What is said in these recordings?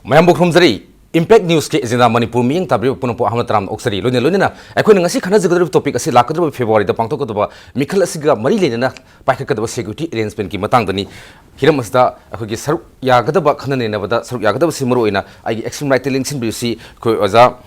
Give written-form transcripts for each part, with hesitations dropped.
Mayambok Rumzari, Impact News ke Zina Manipur Ming Tabri Punopo Hamatram Oxari, Lunina, Equinasi Kanazaka topic as Lakadro February, the Pantokova, Mikala Siga, Marilena, Pakaka security arrangement Kimatangani, Hiramasta, Hugis Yagadaba Kanan in Nevada, Yagadaba Simuroina, I extreme right links in BC, Kuaza,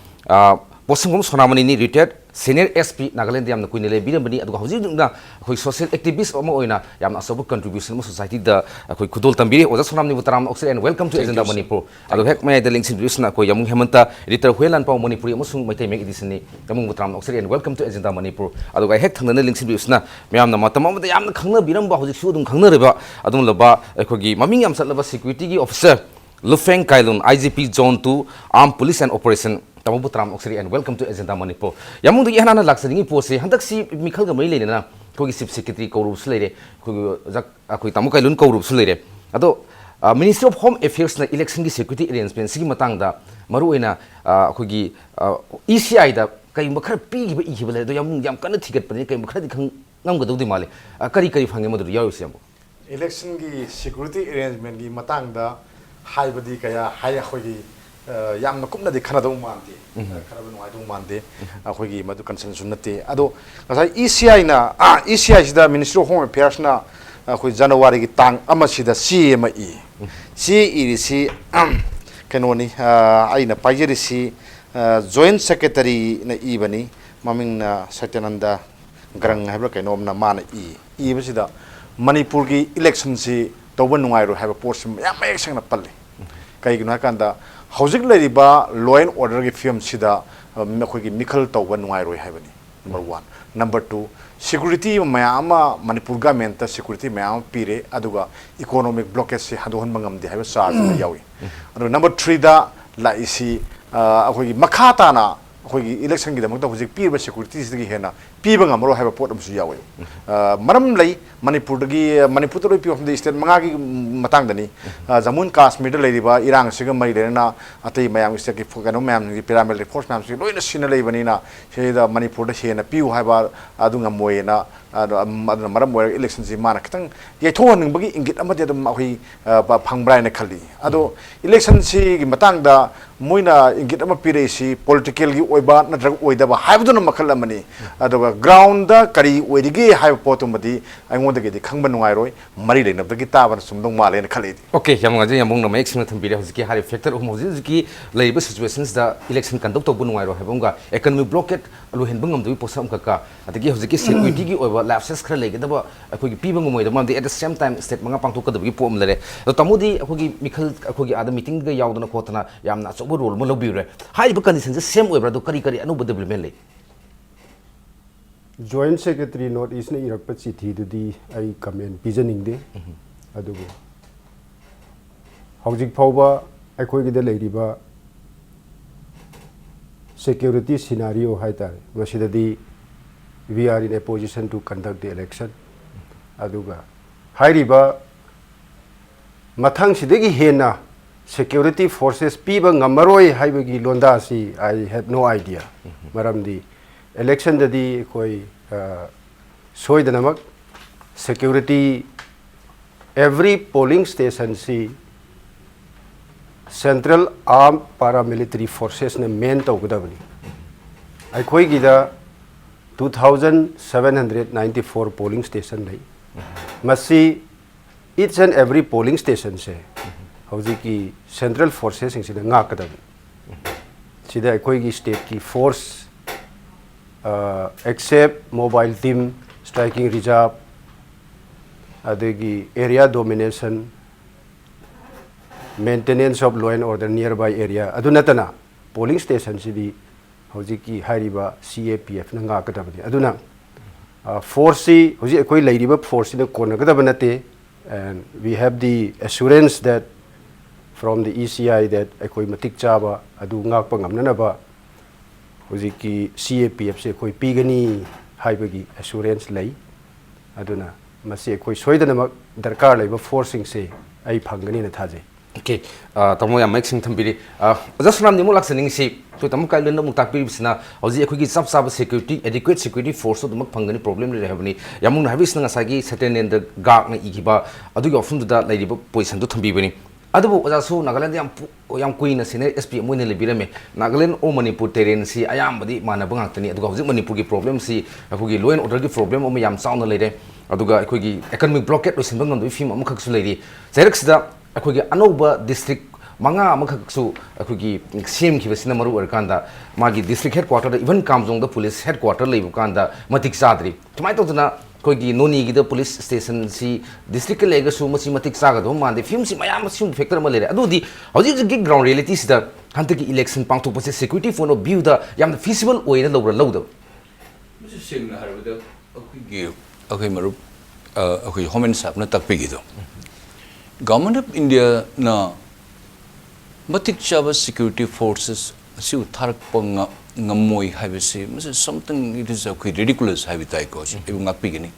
Postum Sonamani retired. Senior SP Nagaland yam na kuy nila bilang bani aduh hujung na kuy social activist omo oina yam na asobo contribution mo society da kuy kudol tambiri oja sonam ni butaram oxer and welcome to agenda Manipur aduh hek may the links introduce na kuy yamung hemanta editor huelan pa Manipur mo sung may take edition ni yamung butaram oxer and welcome to agenda Manipur aduh ay hek thang na links introduce na mayam na matam mo yam na khangna biram ba hujik su dum khangna reba adum laba kuy gi maming yam sat laba security gi officer Lufeng Kailun IGP Zone 2 Armed Police and Operation Tamu Putram Oxeri and welcome to Agenda Manipur. Yamung di hana laksani pose handak si Mikhal gamai le na ko gi sip secretary ko rules le ko jak ko tamu kailun ko rules le ado Ministry of Home Affairs na election gi security arrangement sigi matang da maru ina ko gi ECI da kai makhar pi gi ba i gi le do yamung yam kana thigat pani kai makhar di khang ngam ga do di male kari kari phange mo do yaw siam election gi security arrangement gi matang da haibadi kaya haya khogi yamna kumna di khana do mante khana do ngai do mante khogi madu consensus nate ado ngasai ECI na ECI sida Ministry of Home Affairs na khoi January gi tang ama sida CME CEC kanoni aina pajeri si joint secretary na ibani maming na Satyananda Grang habla kainom na mana i sida Manipur gi election si tawban nungairo have a portion yam action na palle kai guna kanda hojik leriba law and order gi film sida khoi gi mikhal tawban nungairo have ni number 1 number 2 security mayama Manipur government ta security mayam pire aduga economic blockage se hadon mangam de have charge yawi adu number 3 da la isi khoi gi makhata na khoi gi election gi damang ta hojik pire security gi hena piba ngamro have a port amsu yawi maram lei Manipur to of the state mangagi matang dani Jammu Kashmir leriba Irang siga mai lerna atai mayam state ki fokano mayam ni paramilitary force mayam si loina sina leibani na seda Manipur da hena piu haiba adunga moyena aduna maram moy election si mana kitang ye thon ning bagi ingit amade adum ahi phangbrai na khali ado election si gi matang da moina ingit ama pire si political gi oiba na drug oidaba haibduna makhal amani adoga ground da kari oidige haiba potumadi the Kangban Wairoi, Marilyn of the guitar and some Mali and Khalid. Okay, Yamung no makes me be a factor of Mozizki, labor situations, the election conduct of Bunwairo Habunga, economic blockade, Luhenbungam do Posam Kaka, at the gift of the security over lapses crelate about a quick people at the same time state Mangapantuka the Vipom Lere. The Tamudi, Mikal, other meeting the Yaudana Kotana, Yam not so good rule, Molobure. High Buccanis in the same way, Brado Karikari, and nobody will Joint Secretary North East na irakpat city dudi ay comment pijaning de adugo hawjik phawba akhoi gida leiriba security scenario haitare masidadi we are in a position to conduct the election aduga hairiba mathang sidegi hena security forces piba ngamaroi haibagi londa si I have no idea maramdi election dadi koi soy danamak security every polling station si central armed paramilitary forces ne main tawgudabani ai koi gida 2794 polling station lai masi each and every polling station se hauji ki central forces sing sida ngakadabani sida ai koi gi state ki force except mobile team, striking reserve, area domination, maintenance of law and order nearby area. Adunatana polling station sidi hojiki hariba CAPF nanga kadabadi. Aduna force hoji ekoi lairiba force na kona kadabanate, and we have the assurance that from the ECI that ekoi matik chaba adu ngak pangamna ba hojiki CAPF se koi pigani haibagi assurance lay aduna masi koi soidana darkar laiba forcing se ai phangani na thaje okay tamo ya mixing thambiri just ram nimu laksaning si to tamo kai lenda muktak pi bisna hoji ekhoi gi sab sab security adequate security force to mak phangani problem le habani yamung na habis na sagi certain and the gak na igiba adu gi ofun da laiba position to thambi bani अदुबो ओजासु नागालैंड याम कुइना senior SP मोइने लेबिरमे नागालैंड ओ Manipur terrain सी अयामबदी मानब ngakतनी अदुगा हजिक मणिपुर की प्रॉब्लम सी अखोगी लॉ एंड ऑर्डर की प्रॉब्लम ओम याम चाउना लेरे अदुगा अखोगी इकोनॉमिक ब्लॉकेट लोसिनबं ngam फिम अमखकसु लेरी जैरक्सदा अखोगी अनौबा डिस्ट्रिक्ट मंगा अमखकसु अखोगी सेम खिबसिना मरु अरकांदा मागी district headquarter even Kamjong the police headquarter लेबु कांदा मतिक चादरी तुमाय तोदना कोई नोनी की पुलिस स्टेशन से डिस्ट्रिक्ट के लेगसु मसी मतिक चागदो मानदे फिल्म से मयाम सिम फैक्टर म लेरे अदुदी हौजिक ग्राउंड रियलिटी सिदा हंतक इलेक्शन पांगथोपसे सिक्योरिटी फोन ऑफ व्यू दा याम फिजिबल ओइना लौरा लौदो मुझे सेंगना हरबदा अखोई मरुप अखोई होम एंड साहब न तकपीगिदो गवर्नमेंट ऑफ इंडिया ना मतिक चाबा सिक्योरिटी फोर्सेस असि उथारक ngamoi habise mase something it is a ridiculous habitai ko ebu ngakpi gini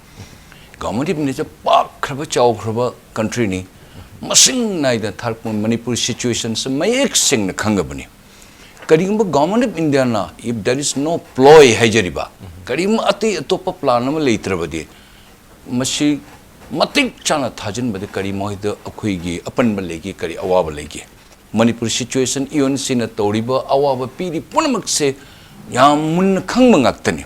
government ibne ja pak khraba chaw khraba country ni masing nai da thark manipur situation se mayek sing na khangabani karim government of india na if there is no ploy hajariba karim ati atopa plan ma leitrabadi masi matik chana thajin bade karim moida akhoi gi apan ma legi kari awaba legi Manipur situation iyon sina tawriba awaba piri punamak se yam mun khangma ngaktani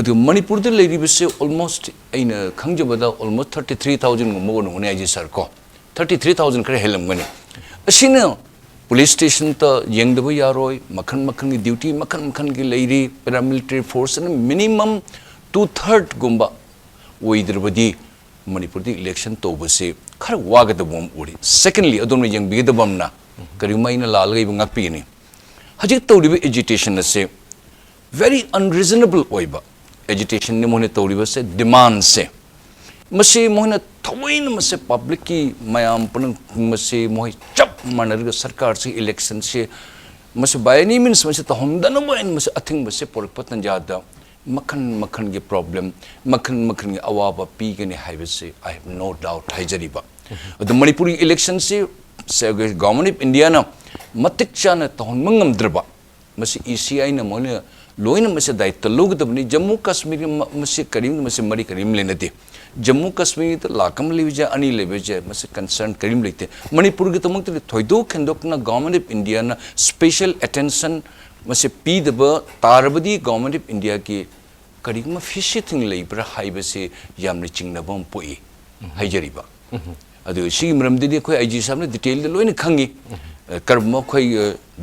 adu Manipur de leiriba se almost aina khangjabada almost 33000 gumo no ne aji sir ko 33000 kare helam gani asina police station ta yengdaba yaroi makhan gi duty makhan gi leiri paramilitary force and minimum 2/3 gumba oidirbadi Manipur de election tobase khar wagadabom uri secondly adon yang bigedabamna करीमाइना लाल गई बंगा पीनी हजिक तौरीब agitation से very unreasonable ओइबा agitation ने मोहने तौरीब से demand से मसे मोहने थोइन मसे पब्लिक की मयाम पन मसे मोहि चप मानर सरकार से इलेक्शन से मसे बाय एनी मींस मसे तो हम दनो मोइन मसे अथिंग मसे पोरक पतन जादा मखन के प्रॉब्लम मखन के अवाबा पी के ने हाइवे से आई हैव नो डाउट हाइजरीबा द मणिपुरी इलेक्शन से गवर्नमेंट ऑफ इंडिया ना मतिक चाना तहन मंगमद्रबा मसी ईसीआई ना मोने लोइन मसे दायित्व लोगदबनी जम्मू कश्मीर मसे करीम मसे मरी करीम लेनदे जम्मू कश्मीर त लाकम लेविजा अनि लेविजा मसे कंसर्न करीम लेते मणिपुर के तमक थोइदो खंदोकना गवर्नमेंट ऑफ इंडिया ना स्पेशल अटेंशन मसे पीदब तारबदी गवर्नमेंट ऑफ इंडिया के करीम फिशी थिंग लेब्रा हाइबसे यामने चिंगनबम पोई हाइजरीबा अदु सी मरमदि खोय आईजी साहब ने डिटेल दे लोइन खंगी कर्म खोय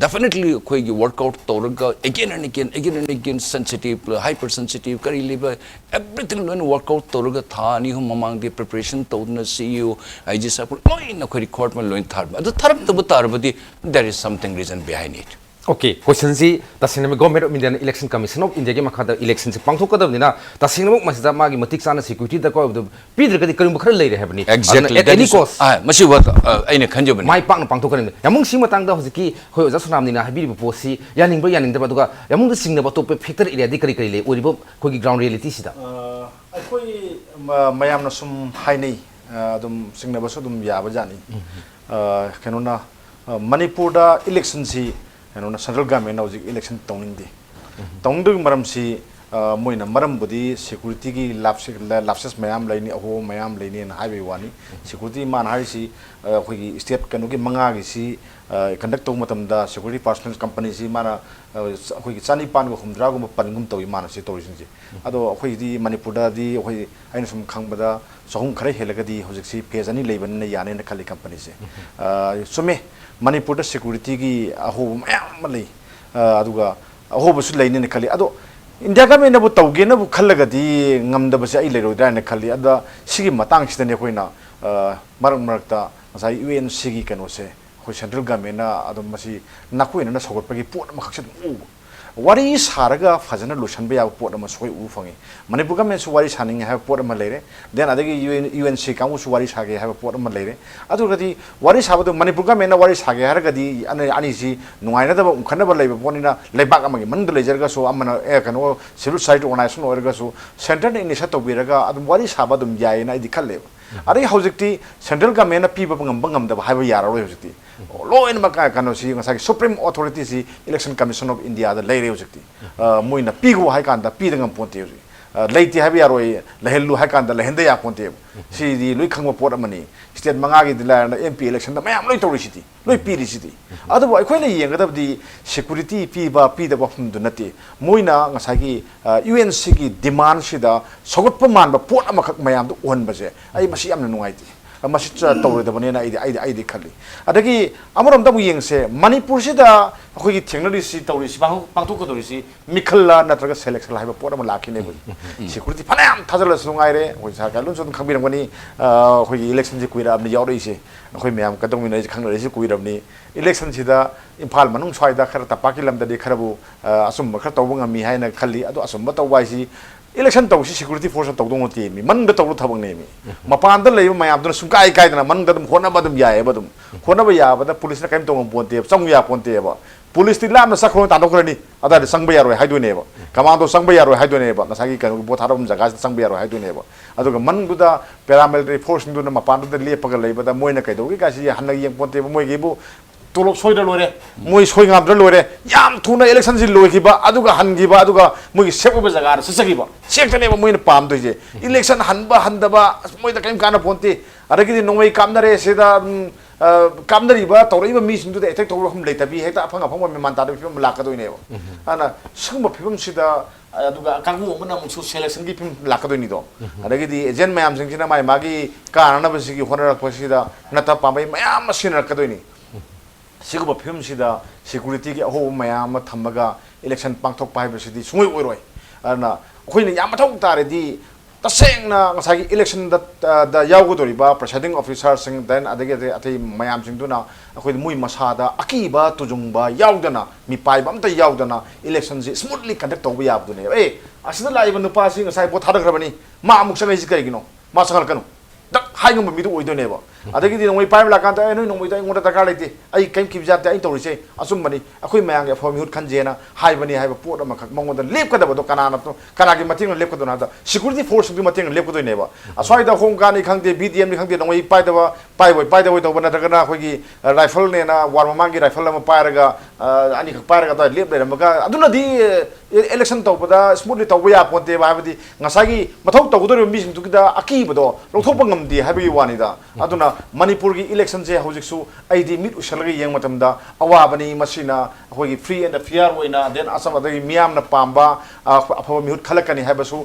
डेफिनेटली खोय की वर्कआउट तौरगा again and again sensitive hyper sensitive करी लेबा एवरीथिंग लोइन वर्कआउट तौरगा था नि हम ममांग दे प्रिपरेशन तौना सीईओ आईजी साहब लोइन खोय रिकॉर्ड में लोइन थार अदु थरब तब तारबदी there is something reason behind it okay question सी तसिंग में government of India election commission of India के मखादा इलेक्शन से पांगथोकदबनिना तसिंग में मसिदा मागी मतिक चाना सिक्योरिटी द को पीद्रगदि करिम खर लेरे हेबनी एक्जेक्टली एट एनी कॉस्ट मसी वत आइने खंजबनी माई पांग पांगथोकरिन यामुंग सी मतंग द हजिकी होय जा सुनामनिना हाबिरि पोसी यानिंग यानिंग दुगा यामुंग सिंगना बतो फैक्टर एरिया दि करि करि ले ओरिबो खोगी ग्राउंड रियलिटी सिदा अखोई मयामना सुम हाइनै अदुम सिंगनाबसु दुम याबा जानी केनोना मणिपुर दा election C central government हजिक election तौनिंगदे तौंदग मरम सी मोइना मरम बुदी सिक्योरिटी की लाप्सेस मयाम लेनी अहो मयाम लेनी न हाइवे वानी सिक्योरिटी मान हाइसी अखोगी स्टेट कनो की मंगा की सी कंडक्ट तौ मतम दा सिक्योरिटी पर्सनल कंपनी सी माना अखोगी चानी पान गो हुमद्रा गो पनगुम तौ माना सी तौरिसिन जी अदो अखोगी दी मणिपुर दा दी अखोगी आइन सुम खंगबदा सहम खरे हेलगदी हजिक सी पेज अनि लेबन न याने न खाली कंपनी से सुमे मणिपुर दा सिक्योरिटी की अहो मयाम लई अदुगा अहो बसु लेने न खाली अदो इंडिया गवर्नमेंट नबु तौगे नबु खल्लगदी ngamdabase ai leroidra na khalli ada sigi matang sidane koina marak marakta masai UN sigi kano se khoi central government na adum masi nakoina na sogot pagi pot ma khakse u wari saraga fajana lotion be ya pot ma soi u fangi manipur government su wari saning ha pot ma leire then adagi UNC kamu su wari sage ha pot ma leire adu gadi wari sabadu manipur government na wari sage har gadi ani si nuaina da khana ba leiba ponina leibak amagi mandul lejerga so amana e kano civil society organization orga so center ni sa to biraga adum wari sabadum yai na idi khalle अरे हौजिकती central government पीब ngam da हाइबा यारो हौजिकती लो इन मका कनो सी ngasa सुप्रीम अथॉरिटी सी इलेक्शन कमीशन ऑफ इंडिया दा लेरे हौजिकती मोइना पीगो हाइ कान दा पीद ngam ponte हौजि leiti habi yaroi lehelu hakanda lehende ya ponte si di lui khangma pot amani state manga gi dila na MP election da mayam loi tori city loi piri city adu bo akhoi le yeng da di security pi da ba phum du nati moina ngasagi UNC gi demand sida sogot pa man ba pot amakhak mayam du on ba je ai masi yamna nungai ti masi cha tawre da bane na ai khali adagi amarom da bu yeng se Manipur sida akhoi gi thengna si tawri si pangtu ko tori si mikhalla natraga selection haiba pot ama lakhi ne bu security phanam thajala sungai re hoi sa ka lun sun khambiram gani akhoi gi election ji kuira amni yaw rei se akhoi myam ka dong minai khang rei se kuiram ni election sida imphal manung swai da khara tapaki lam da de kharabu asum khara tawbu ngami haina khali adu asum ba tawai si election taw si security force taw dong ti mi man da taw thabang ne mi mapan da lei mayam da sum kai na man da khona ba dum yae ba dum khona ba ya ba da police na kaim tong ponte chong ya ponte ba police ti lam na sakhro ta dokrani ada sangba yaroi haidu ne ba kamando sangba yaroi haidu ne ba nasagi kan bo tharam jaga sangba yaroi haidu ne ba aduga man du da paramilitary force du na mapan da le paga lei ba da moina kai do ga si hanna yeng ponte ba moi gi bu tolok soida lore moi soi ngam da lore yam thuna election ji loi gi ba aduga han gi ba aduga moi gi sep ba jaga sa sagi ba sek ta ne ba moi na pam do je election han da ba moi da kaim kana ponte adagi nongmai kamna re se da kamnari ba tawrai ba mi sing du de attack tawro hum leita bi hekta afanga phangwa me man ta do phim la ka do ne ba ana singba phim sida aduga kangbu mana mu selection gi phim la ka do ni do adagi di agent mayam sing sina mai magi kana ba sigi honara ko sida nata pambai mayam sin ra ka do ni sigba phim sida security gi ho mayam thamaga election pangthok pai ba sidi sungoi oiroi ana khoina yam thok tare di tasengna ngasagi election da yaugudori ba presiding officer sing then adagi atai mayam sing duna akhoi mui masada akiba tujungba yaudana mi pai bam ta yaudana election ji smoothly conduct tawba yabdune asida laiba nupa sing ngasai bo thadagrabani ma amuk sangai ji kaigino ma sangal kanu dak haingum mi du oidone ba adagi di nongoi pai la kan ta noi nongoi ta ingoda takar leite ai kaim kibjat ai tawrise asum bani akhoi mayang ya form hut khanjena haibani haiba pot ama khak mongoda lep ka da do kana to kana gi mating lep ka do na da security force gi mating lep ka do ne ba aswai da hong kan ni khangde BDM ni khangde nongoi pai da ba pai boi to bana daga na khoi gi rifle ne na war mamang gi rifle ma pai raga ani khak pai raga to lep le ma ga aduna di election to da smoothly to ya ponte ba habdi ngasagi mathok to do mi sing tu da aki ba do lothok pangam di habi wani da aduna Manipur gi election je hojik su aidi mit usalagi yang matam da awabani masina hoi free and fair oina then asam adagi miam na pamba apha mihut khalakani haibasu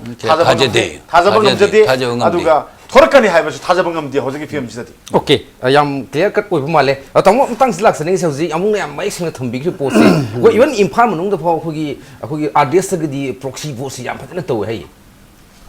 thajabangam jade aduga thorakani haibasu thajabangam di hojik film jati okay yam clear cut oi male tamo tang silak sane se hoji amung yam mai sing thambi ki post go even imphal manung da phaw khogi address gi di proxy vote yam phatna to hai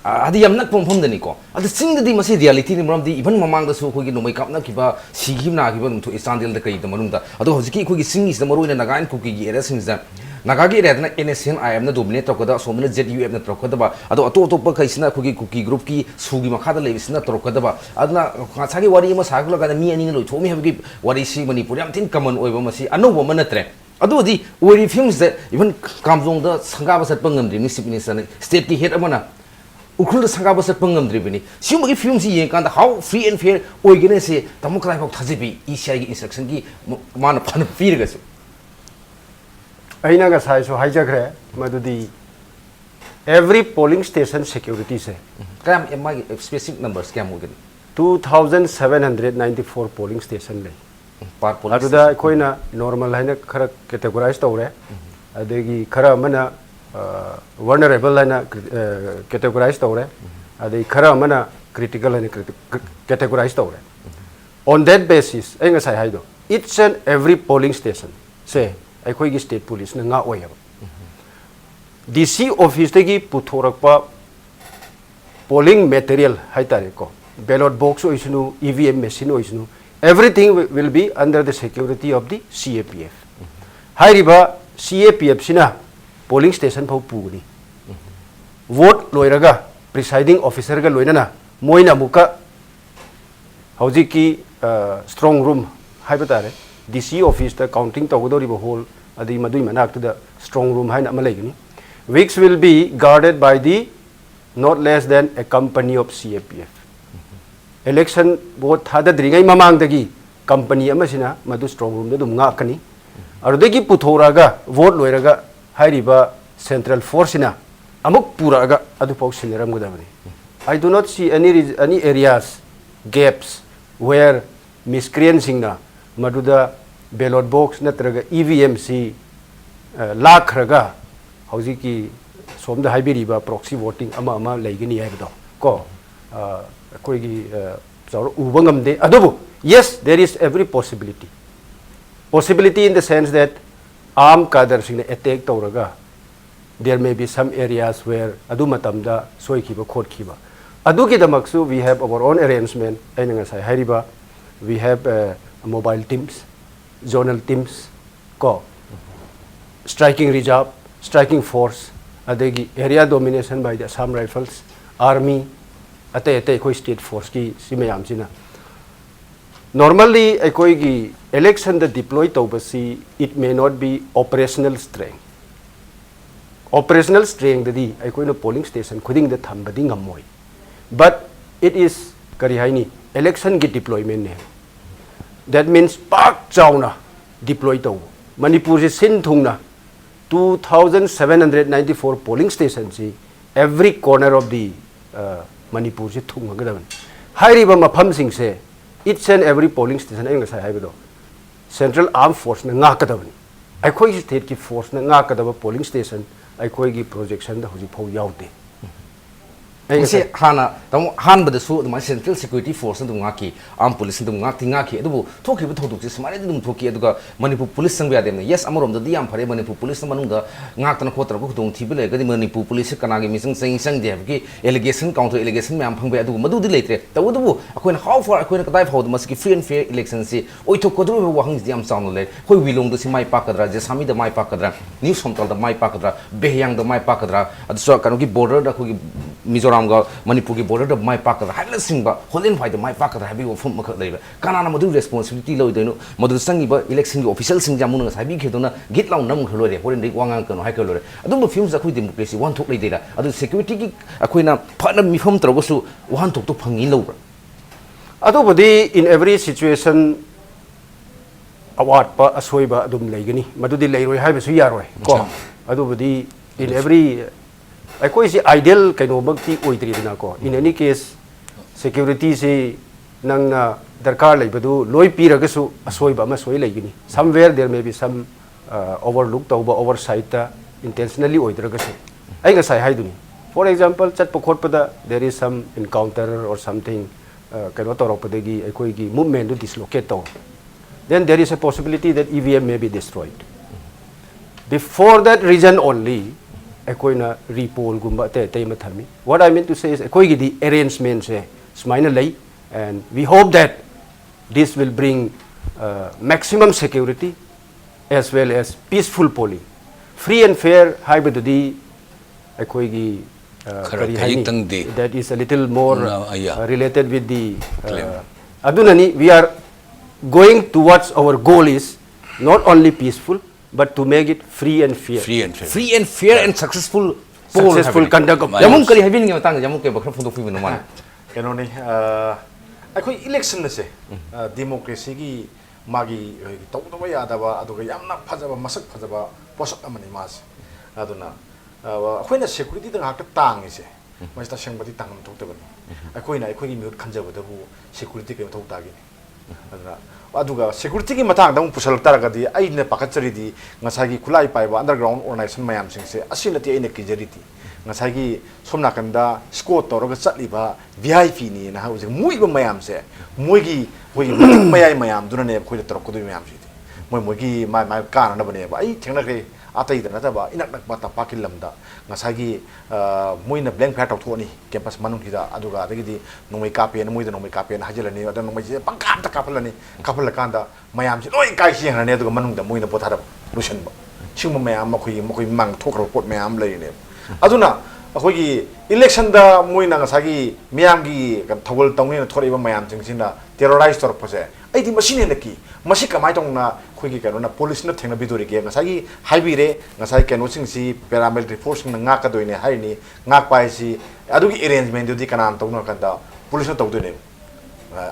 adi yam nak pom dani ko adi sing di masi reality ni maram di even mamang da su khogi no mai kap na kiba sigim na kiba dum thu istandel da kai da manung da ado hojiki khogi sing is da maroina naga in khogi era sing da naga gi era na NSN IM na dominate to kada so mena ZUF na trok da ba ado ato to pa kai sina khogi kuki group ki sugi makha da levis na trok da ba adna sagi wari ma sagla ga mi ani na loi thomi habgi wari si Manipur yam tin common oi ba masi anu ba manatre ado di ori films that even kamjong da sanga ba sat pangam di ni sipini state ki head amana ukhul da sanga ba sat pangam dri bini sium gi film si yen kan da how free and fair oi gene se tamu krai bok thajibi ECI gi instruction gi mana phan pir ga su aina ga sai so hijack madudi every polling station security se kam my specific numbers kam ho 2794 polling station le par polling aduda koina normal haina khara categorize tawre adegi khara mana vulnerable haina categorize tawre adegi khara mana critical haina categorize tawre on that basis enga sai haido each and every polling station se akhoi gi state police na nga oya DC office tegi puthorakpa polling material haitare ko ballot box oisunu EVM machine oisunu everything will be under the security of the CAPF hairiba CAPF sina polling station phau pugni vote loiraga presiding officer ga loinana moina muka hauji strong room haibatare DC office ta counting tawdori ba hall adi madui manak to the strong room haina malaigni which will be guarded by the not less than a company of CAPF election vote hada dringai mamang dagi company amasina madu strong room da dum ngakani arudegi puthoraga vote loiraga hairiba central force ina amuk puraga adu pau sinaram gadabani. I do not see any areas, gaps where miscreants singna maduda ballot box natraga EVM si lakhraga haujiki somda haibiriba proxy voting ama laigani haibdo ko koigi chaur ubangamde adubu yes there is every possibility in the sense that armed cadre singna attack tawraga there may be some areas where adu matamda soikiba khotkiba adu ki damaksu we have our own arrangement aina ngasai hariba we have mobile teams zonal teams ko striking reserve striking force adegi area domination by the Assam Rifles army ate koi state force ki simayam sina normally koi gi election the deploy tawbasi it may not be operational strength dadi koi no polling station khuding the thambadi ngamoi but it is kari haini election ki deployment ne that means pak chauna deploy taw Manipur se sin thungna 2,794 polling stations every corner of the Manipur se thung gadaban hairiba mafam sing se each and every polling station ay ngasai haibedo central armed force na nga kadabani akhoi state ki force na nga kadaba polling station akhoi gi projection da hoji phau yaute Kasi hana tamu han bada su dum central security force dum ngaki arm police dum ngaki adubu thoki bu thoduk ji smare dum thoki aduga Manipur police sang ya dem yes amorom da yam phare Manipur police manung da ngak tan khotra ko dong thibi le gadi Manipur police kana gi mising sang de ki allegation counter allegation myam phang be adugu madu di leitre tawu dubu akoina how far akoina kadai phau dum ki free and fair election si oi thok ko du wa hang ji am sound le hoi wilong da si mai pa kadra je sami da mai pa kadra new somtal da mai pa kadra behyang da mai pa kadra adu so kanu ki border da ko gi Mizoram Manipur ki border of my park haila singba holen phai the my park habi ofum makha leiba kana madu responsibility lo denu madu sangiba election ki official sing jamun nga sabi khedona git law nam khlo re holen dei wangang kano hai khlo re adum films akhui democracy one thok lei deira adu security ki akhoina phana mifam trogosu one thok to phangi lo bra adu bodi in every situation award pa asoiba adum leigani madudi leiroi haiba su yaroi ko adu bodi in every I see ideal kind of bakti oitri na ko in any case security se nang na darkar lai badu loi piraga su asoi ba ma soi lai gini somewhere there may be some overlooked over oversight intentionally oidraga su ai ga sai haiduni for example chat pokhot pada there is some encounter or something kind of torok padagi ai gi movement to dislocate to then there is a possibility that EVM may be destroyed before that reason only akoina repoll gumba te mathami what I mean to say is akoi gi the arrangement se smaina lay and we hope that this will bring maximum security as well as peaceful polling free and fair hybrid di akoi gi that is a little more related with the adunani we are going towards our goal is not only peaceful but to make it free and fair and successful conduct of jamun kari habin ngi matang jamun ke bakra phundok fi man keno ni akhoi election na se democracy gi magi taw taw ya da ba aduga yamna phajaba masak phajaba posak amani mas aduna akhoi na security da ngak tang ise mas ta sengbati tangam tok tabani akhoi na akhoi gi miut khanjaba da bu security ke thok ta gi aduna aduga security ki matang dang pusal taraga di ai ne pakachari di ngasagi khulai pai ba underground organization mayam sing se asinati ai ne kijariti ngasagi somna kanda squad toroga chatli ba VIP ni na hauji mui ba mayam se moigi hoi mayai mayam duna ne khoi torok ko du mayam si moigi mai kana na bane ba ai thengna ke atai da na ba inak nak bata pakil lamda ngasagi moina blank flat tok thoni campus manung hida aduga adagi nomai kapen moida nomai kapen hajalani ada nomai je pangkam ta kapalani kapal kanda mayam si loi kai siang ne aduga manung da moina bothara lusen ba singma mayam makoi mang thokro pot mayam lei ne aduna akhoi election da moina ngasagi miyam gi thogol tongni thori ba mayam jingsina terrorize tor pose ai di machine ne ki masi kamai tong na khoi gi kanu na police na thengna bidori ge ngasagi haibire ngasai kanu sing si paramilitary force na nga ka doine haini nga pai si adugi arrangement di kanam tong na kanda police na tog doine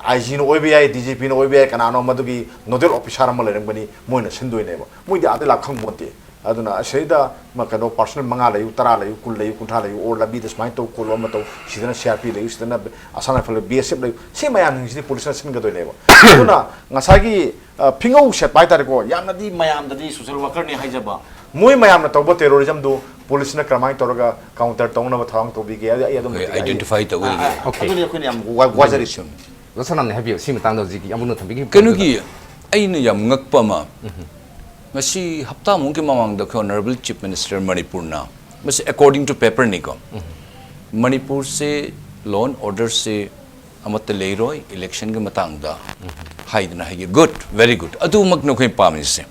IG no OBI DGP no OBI kanano madugi nodal officer ma lerangani moina sindoineba moidi ade la khangmonte aduna aseda makano personal manga layu tara layu kul layu kuntha layu or labi this mind to kolo ma to sidana CRP layu sidana asana fal BSF layu se mayam ni police sin ga doineba aduna ngasagi pingau set bai tare ko yamna di mayam da di social worker ni haijaba moi mayam na tawba terrorism do police na kramai toraga counter tawna ba thang to bi ge ya dum identify to okay aduni ko ni am wajari Lasanam ne habi si matang do ziki amun thambi kanugi aina yam ngakpa ma masi hapta mung ke mamang da honorable chief minister Manipur na masi according to paper ni ko Manipur se law and order se amat leiroi election ke matang da haidna hai good very good adu mak no khoi pam se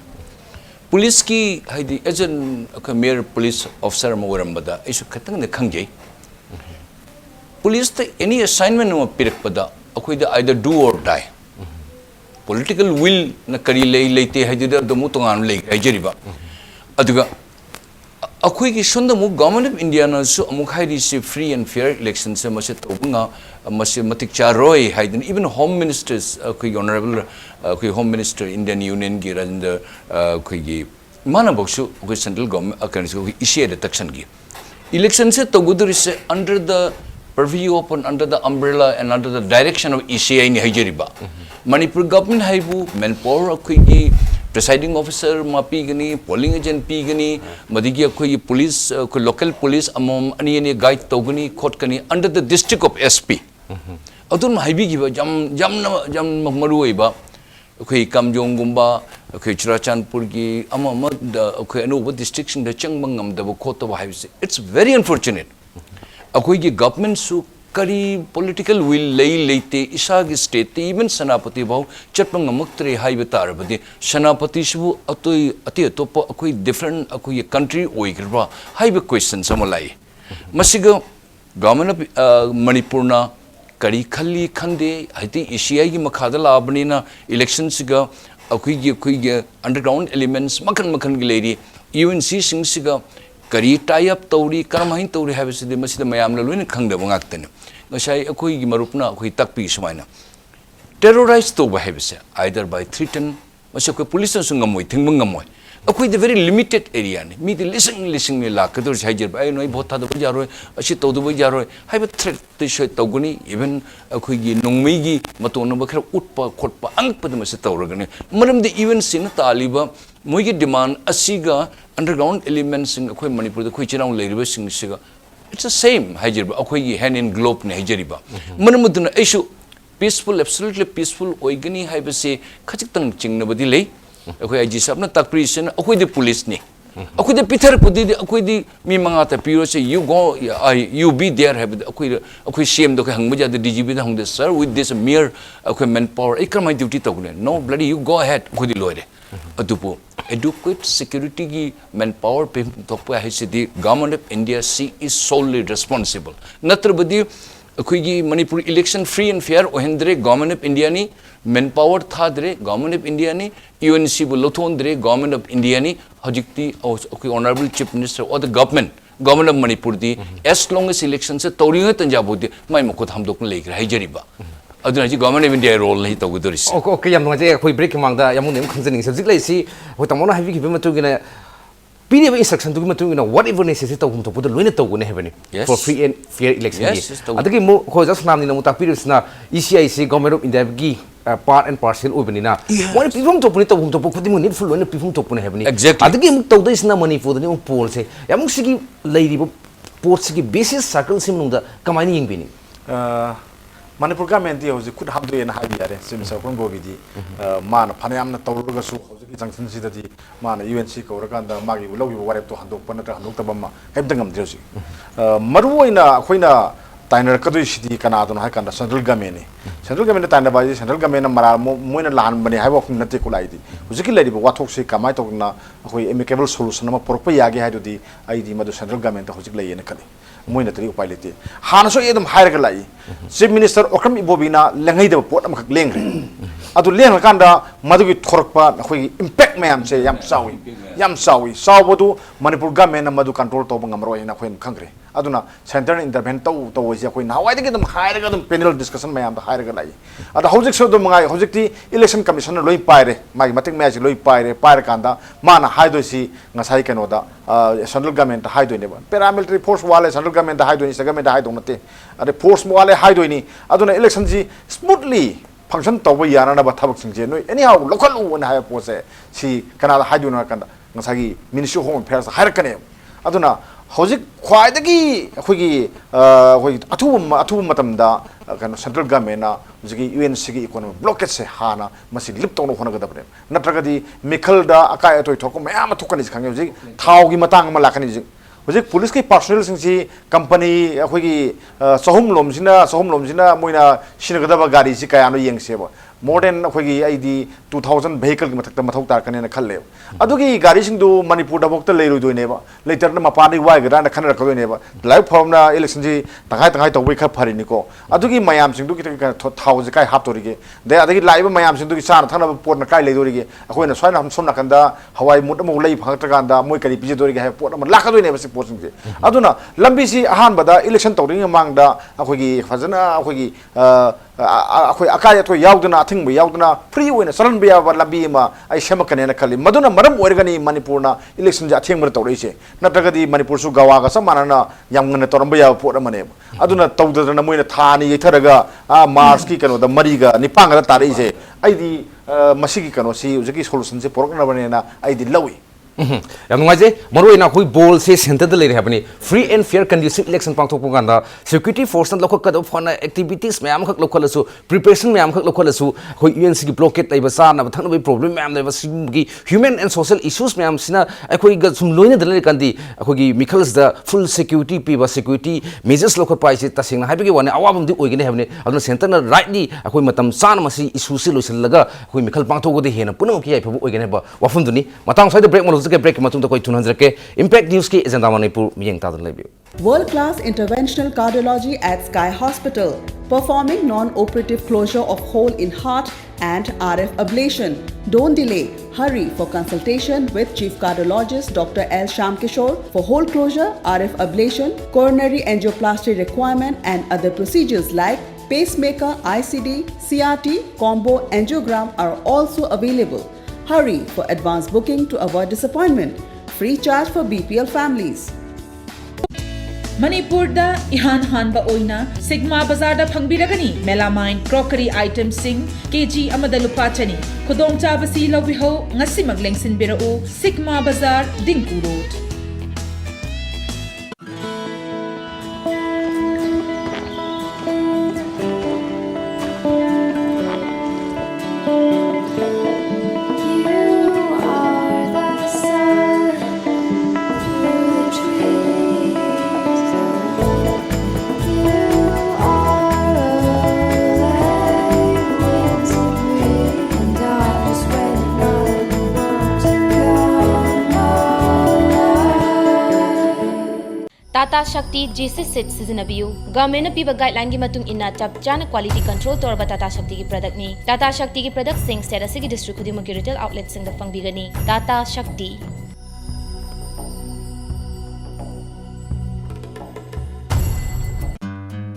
police ki haidi agent mayor police officer ma waram bada isu khatang ne khangjai police te any assignment no pirak pada akoida either do or die political will na kari lei leite haidida domu tongan lei haijeriba aduga akoi ki sonda mu government of India na so amuk hairi se free and fair elections se mase tobunga mase matik charoi haidin even home ministers akoi honorable akoi home minister Indian Union gi Rajendra akoi gi mana boksu akoi central government akan issue the taxan gi election se togudur se under the purview open under the umbrella and under the direction of ECI ni Hijeriba. Manipur government haibu manpower akoi presiding officer mapi gani polling agent pi gani madigi akoi police local police amom ani ani guide togani khot kani under the district of SP. Adun haibi gi jam maru iba akoi kamjong gumba akoi Churachandpur gi amama akoi anuba district sing da changmang ngam da khot to haibse. It's very unfortunate. अखोई की government सु करी political will लेते इसा की state even सेनापति भाव चटपंग मक्तरे high बता रहे सेनापति सुबु अति अतोप अखोई डिफरेंट अखोई कंट्री ओइग्रबा हाई बे क्वेश्चन समलाई मसिग गवर्नमेंट ऑफ मणिपुर ना करी खली खंदे हति एशिया की मखादा लाबनीना इलेक्शन सिगा अखोई की अंडरग्राउंड एलिमेंट्स मखन की लेरी यूएनसी सिंग सिगा करी टाई अप तौरी करमहाइन तौरी हाबसिदि मसिदा मयामना लोइन खंगदब ngakten ngasai akoi gi marupna akoi takpi sumaina terrorize to habise either by threaten masi ko police sung ngamoi thingmang ngamoi akoi the very limited area ni mi the lising ni la kadur haijer bai noi botha do jaroi asi to do jaroi haiba threat te shoy toguni even akoi gi nongmei gi matona ba khara utpa khotpa angpa de masi tawragani maram de even sin taliba moi gi demand asiga underground elements in akoi Manipur the khoi chirang leiriba sing siga it's the same haijerba akoi gi hand in globe ne haijeriba manamuduna isu peaceful absolutely peaceful oigani haibase khachitang chingnabadi lei akoi IG sabna takpri sen akoi the police ni akoi the pithar pudi akoi the mi manga ta piro se you go you be there have akoi CM do hangba ja the DGP da hang the sir with this mere akoi manpower ikramai duty togne no bloody you go ahead akoi the loire adupo adequate security ki manpower pe toppa haisidi government of India is solely responsible natrabadi akoi gi Manipur election free and fair ohendre government of India ni manpower thadre government of India ni UNC bu lothondre government of India ni hojikti akoi honorable chief minister or the government of Manipur di as long as election se tawringa tanjabodi mai mokot hamdok leikra haijeriba aduna ji government of India role nahi tawgudoris okay yam no je khoi break mangda yam nem khangjani subject lai si ho tamona habi ki bema tugina piriba instruction tugima tugina whatever necessary tawum to put loina tawgune hebani for free and fair election adagi mo ho just namni na muta pirisna ECIC government of India gi part and parcel openina one pifum to puni tawum to khudi mo need full loina pifum to puni hebani adagi mo tawda isna Manipur ni pol se yam sigi lairiba port sigi basis circle sim nungda kamaini yingbini Manipur government di hoji khud hamdu ena habi yare simsa kon go gidi mana phanayam na tawruga su hoji ki junction sida di mana UNC ko rakanda magi logi warep to handok panata handok tabamma kaibdangam diosi maru oina khoina tainer kadu sidi kana don ha kanda central government tainer ba central government mara moina lan bani ha bok nate kulai di hoji ki ladi wathok se kamai to na khoi amicable solution ma porpa yage ha di ai di madu central government hoji lai ena kali moina tari upai lete hana so edum hairaga lai chief minister okram ibobina lengai da pot am khak lengre adu leng kanda madugi thorkpa khoi impact mayam se yam sawi sawbodu Manipur government madu control to bangam roi na khoin khangre aduna center intervene to is koi na wai de dum hire ga dum panel discussion mayam da hire ga lai ada hojik so dum ngai hojik ti election commission loi paire mai matik match loi paire kanda mana haidoi si ngasai kano da central government haidoi ne ba paramilitary force wale central government haidoi ni government haidoi nate ade force wale haidoi ni aduna election ji smoothly function to ba yana na ba thabak sing je noi anyhow local u na ha pose si kana da haidoi na kanda ngasagi ministry of home affairs hire kane aduna hojik khwai da gi khogi khoi athu matam da kana central government na jigi UN sigi economic blockage se hana masi lip tong no khona ga da bre natraga di mikhal da akai atoi thok ma ma thukani khang ji thau gi matang ma lakani ji hojik police ki personnel sing si company khogi sohum lom sina moina sinaga da ba gari si kaya no yeng se ba more than khogi ID 2000 vehicle ki mathak ta mathau tar kane na khalle adugi gari sing du manipur da bokta leiru do ne ba later na mapani wai ga na khanra ka do ne ba live form na election ji tangai to bai kha phari ni ko adugi mayam sing du ki thau ji kai hap to ri ge de adagi live mayam sing du ki sana thana pot na kai le do ri ge akhoi na swaina ham som na kan da hawai mut mo lei phang ta kan da moi kari pi do ri ge ha pot ma lakha do ne ba si pot sing ji aduna lambi si ahan ba da election to ring mang da akhoi gi fazana akhoi gi akhoi akai to yaudna athing ba yaudna free wena saran ba ba lambi ma ai shema kan na khali maduna maram oirgani manipur na election ja theng mar to ri se natraga di manipur su gawa ga samana na yam ngana to ramba ya pot amane aduna tawda na moina thani yetharaga mars ki kano da mariga nipanga da tari se ai di masigi kano si ujaki solution se porok na bane na ai di lawi yam ngai maroi na khoi ball se center da le re habani free and fair conducive election pangthok pu ganda security force na lokho ka do phone activities mayam khak lokho lasu preparation mayam khak lokho lasu khoi UNC ki blockade tai ba sa na thang na problem mayam le ba gi human and social issues mayam sina khoi ga sum loina da le kandi khoi gi mikhals da full security pi ba security measures lokho pai se tasing na habi gi wane awabam di oigene habani aduna center na rightly khoi matam san ma si issue se loisal laga khoi mikhal pangthok go de hena punam ki ai phabu oigene ba wafum duni matang sai da break mo के break मतुंग कोई 200 के impact news की agenda Manipur मियंग तादन लेबियो World class interventional cardiology at Sky Hospital, performing non-operative closure of hole in heart and RF ablation. Don't delay. Hurry for consultation with Chief Cardiologist Dr. L. Shamkishore for hole closure, RF ablation, coronary angioplasty requirement and other procedures like pacemaker, ICD, CRT, combo angiogram are also available. Hurry for advance booking to avoid disappointment. Free charge for BPL families. Manipur da ihan hanba oina Sigma Bazaar da phangbiragani melamine crockery items sing kg amada lupa chani khudong chabasi lobiho ngasi maglengsin birau Sigma Bazaar Dingku Road. Tata Shakti G6 set sizinabhiyu. Government piba guideline gi matung inna chap chana quality control torba Tata Shakti ki product ni. Tata Shakti ki product sing set asigi district khudimuk ki retail outlet sing da fangbigani. Tata Shakti.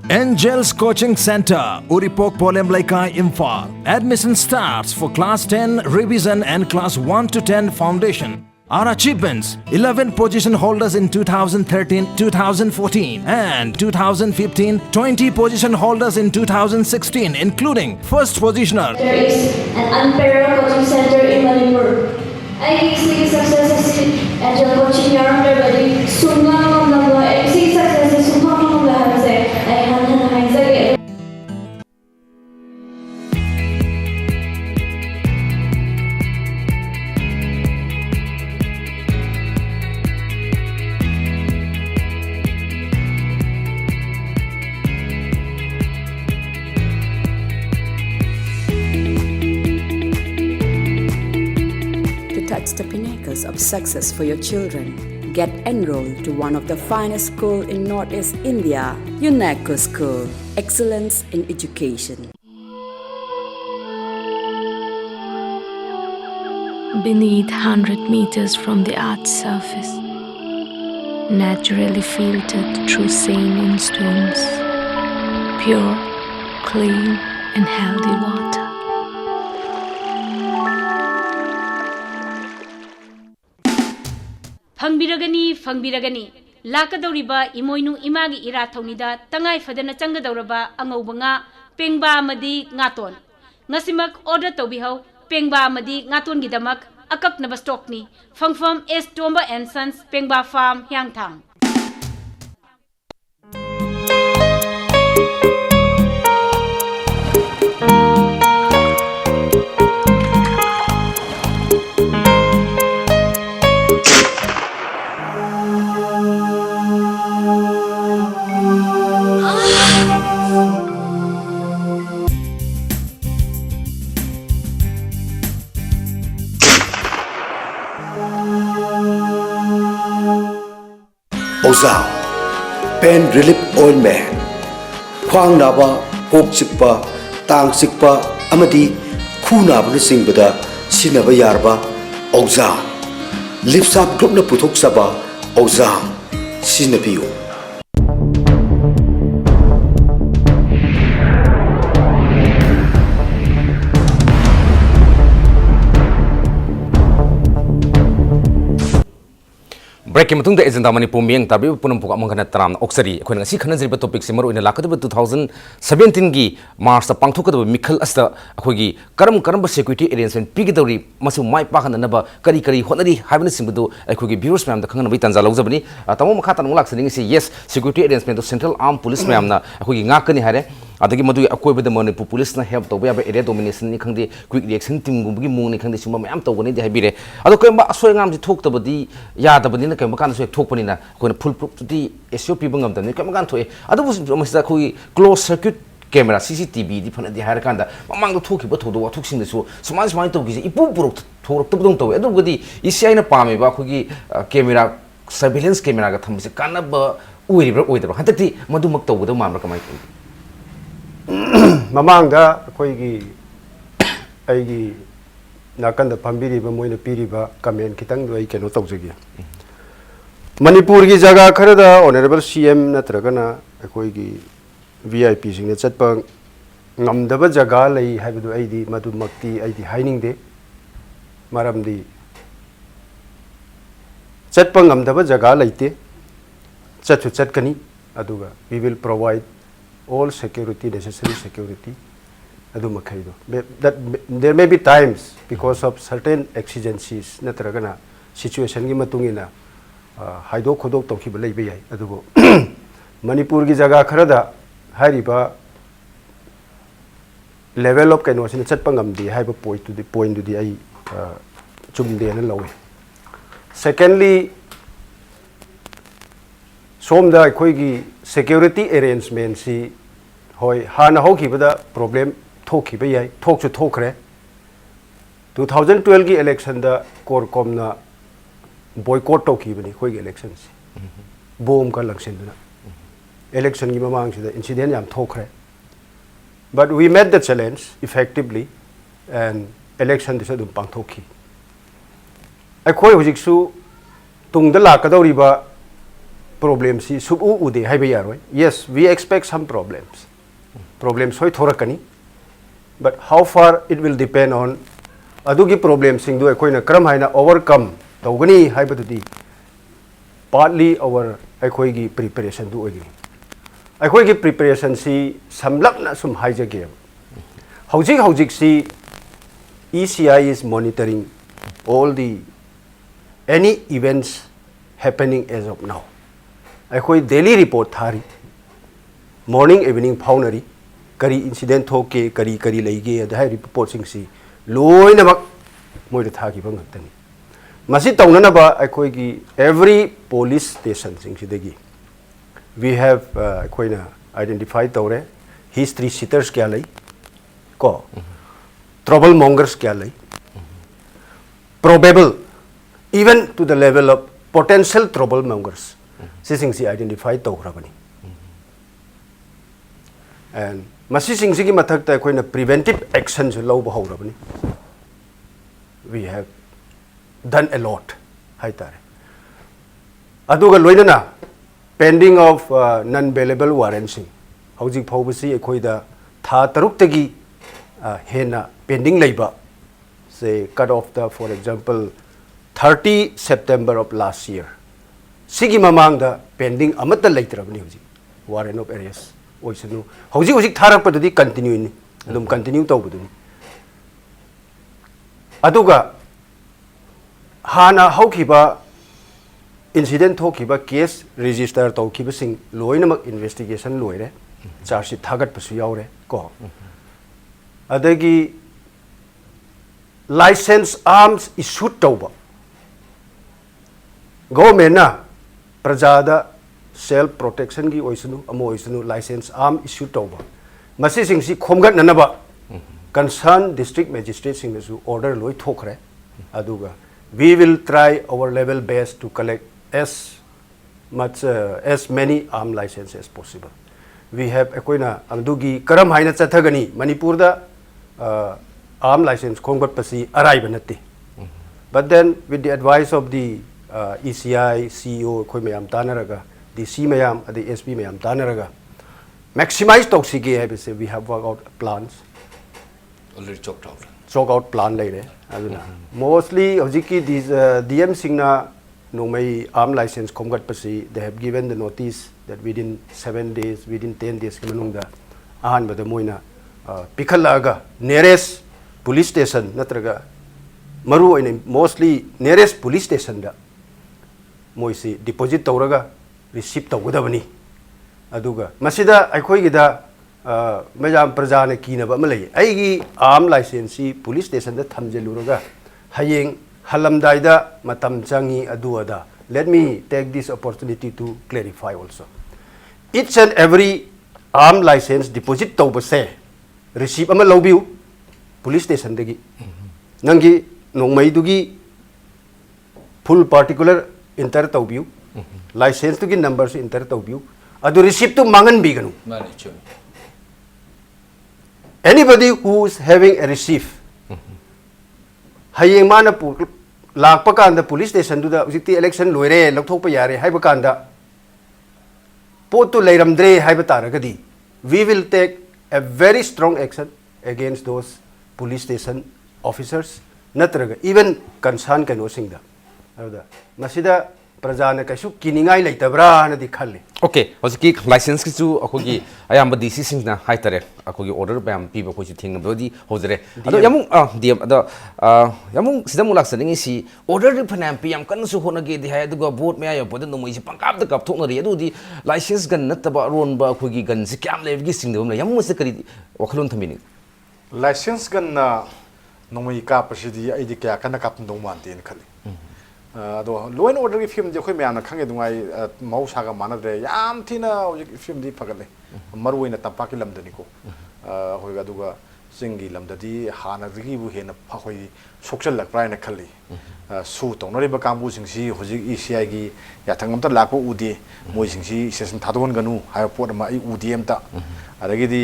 Angels Coaching Center, Uripok Polem Laikai Imphal. Admission starts for Class 10 Revision and Class 1 to 10 Foundation. Our achievements: 11 position holders in 2013, 2014 and 2015, 20 position holders in 2016 including first positioner. There is an unparalleled coaching center in Manipur. I see success at your coaching your everybody. Sunga namla I see success sunga namla hai I hanan hai zage. Touch the pinnacles of success for your children. Get enrolled to one of the finest schools in Northeast India, UNESCO School. Excellence in education. Beneath 100 meters from the Earth's surface, naturally filtered through saline stones, pure, clean, and healthy water. Fangbiragani lakadoriba imoinu imagi ira thaunida tangai fadana changadoraba angauba nga pengba amadi ngaton ngasimak order tobihau pengba amadi ngaton gidamak akaknaba stockni fangfam S Tomba and Sons Pengba Farm Hyangthang. Ozam Pain Relief Ointment Khwang naba kok chikpa tang chikpa amadi khu naba na singbada sinaba yarba Ozam Lipsap group na puthok saba Ozam sinabiyo break matung da agenda Manipur miang tabi punam puka mangkana taram oksari khoi ngasi khana jriba topic simaru ina lakadu 2017 gi March ta pangthok da mikhal asta khoi gi karam ba security arrangement pigidori masu mai pakhan na ba kari honari habina simbudu khoi gi bureaus ma'am da khangana bai tanza lawjabani tamo makha tan laksani si yes security arrangement to central armed police ma'am na khoi gi ngakani hare adagi madu akoi bada Manipur police na help to ba area domination ni khangde quick reaction team gumgi mung ni khangde suma ma'am to gani de habire ado koi ba asoi ngam ji thok tabadi ya tabadi na koi makan so thok pani na koi full proof di SOP bangam da ni koi makan thoi ado masida khoi close circuit camera CCTV di phana di har kanda mamang do thoki ba thodo wa thoksing de so suman to gi ipu purok thorok tabdong to ado gadi isi aina pame ba khoi gi camera surveillance camera ga thamse kana ba uiribra oidra hantakti madu mak to gada mamra kamai mamangda akoigi aigi nakanda pambiri ba moina piri ba comment kitang do ai keno tawjagi Manipur gi jaga kharada honorable CM natragana akoigi VIP sing chatpa ngamdaba jaga lai haibdu aidi madu makti aidi haining de maramdi chatpa ngamdaba jaga laite chathu chatkani aduga we will provide all security, necessary security. That there may be times because of certain exigencies, natragana situation gi matungina haido khodok toki balai bai adugo Manipur gi jaga kharada hariba level of kaino sin chatpangam di haiba point to the ai chumde na lawe. Secondly, somda akoigi security arrangement si hoi hana hoki bada problem thoki bai ai thok chu thokre 2012 gi election da korkom na boycott toki bani khoi gi election si bom ka langsin na election gi mamang si da incident yam thokre but we met the challenge effectively and election disa dum pang thoki akhoi hojik su tungda la ka dori ba problems si subu ude hai bai yaroi yes we expect some problems hoi thorakani but how far it will depend on adugi problems sing do ekoi na kram haina overcome tawgani hai badudi partly our ekoi gi preparation do ogi ekoi gi preparation si samlak na sum haijage hojik si ECI is monitoring all the any events happening as of now akhoi daily report thari morning evening faunari kari incident thoke kari leige da hai report sing si loina mak moi da thagi bang tani masi tawnana ba akhoi gi every police station sing si degi we have akhoi na identified tawre history sitters kya lai ko trouble mongers kya lai probable even to the level of potential trouble mongers sising si identified tawrabani and masising sigi mathakta koina preventive action so low bahawrabani we have done a lot hai tare aduga loinana pending of non bailable warrants hojik phobasi ekhoida tha taruk tagi hena pending leiba say cut off the for example 30 September of last year sigi mamang da pending amata leitrabni hojik warrant of arrest oisanu hojik tharakpadudi continue ni adum continue tawbuduni aduga hana haukiba incident thokiba case register tawkiba sing loinamak investigation loire charge sheet thagat pasu yaure ko adagi license arms issued tawba government na prajada self protection gi oisunu amo oisunu license arm issued tawba masi sing si khomgat nanaba concerned district magistrate sing su order loi thokre aduga we will try our level best to collect as many arm licenses as possible. We have ekoina amdugi karam haina chathagani Manipur da arm license khongbat pasi arai banati. But then with the advice of the ECI CEO khoi mayam tanaraga the C mayam the SP mayam tanaraga maximize toxicity habise we have worked out plans already chalk out plan later aduna mostly hojiki these DM singna no may arm license komgat pasi they have given the notice that within 7 days within 10 days manungda ahan bada moina pikhalaga nearest police station natraga maru in mostly nearest police station da moisi deposit tawraga receive tawgadabani aduga masida aikoi gida mayam prajana kinaba malai aigi arm license police station da thamjeluraga hayeng halamdai da matam changi aduada let me take this opportunity to clarify also each and every arm license deposit tawba se receipt ama lobiu police station dagi nangi nongmai dugi full particular enter tawbiu license dugi numbers enter tawbiu adu receipt tu mangan biganu anybody who is having a receipt hayeng mana lakpa kanda police station du da ujikti election loire lokthokpa yare haiba kanda potu leiramdre haiba taragadi we will take a very strong action against those police station officers natraga even concern kano singda ada masida prajana kaisu kiningai leitabra na dikhalle okay hojiki license ki chu akogi ayamba DC sing na haitare akogi order bayam piba ko chi thingna bodi hojare ado yamung dm ado yamung sidamung laksaning si order ri phanam pi yam kan su hona ge di hay aduga vote me ayo bod no moi si pangkap da kap thokna ri adu di license gan nataba ron ba akogi gan si kyam le gi sing dum yamung se kari wakhlon thamini license gan na nomoi ka pasidi ai di kya kana kap ndong man tin khali ado law and order film je khoi myam na khange dungai mausa ga manadre yam thina film di phagale marwoi na tapaki lamdani ko hoi ga duga singi lamdadi hana digi bu hena phoi sokchal lak prai na khali su tonori ba kambu singsi hoji ECI gi yathangam ta lakpo udi moi singsi session thadon ganu ha pot ma I UDM ta adagi di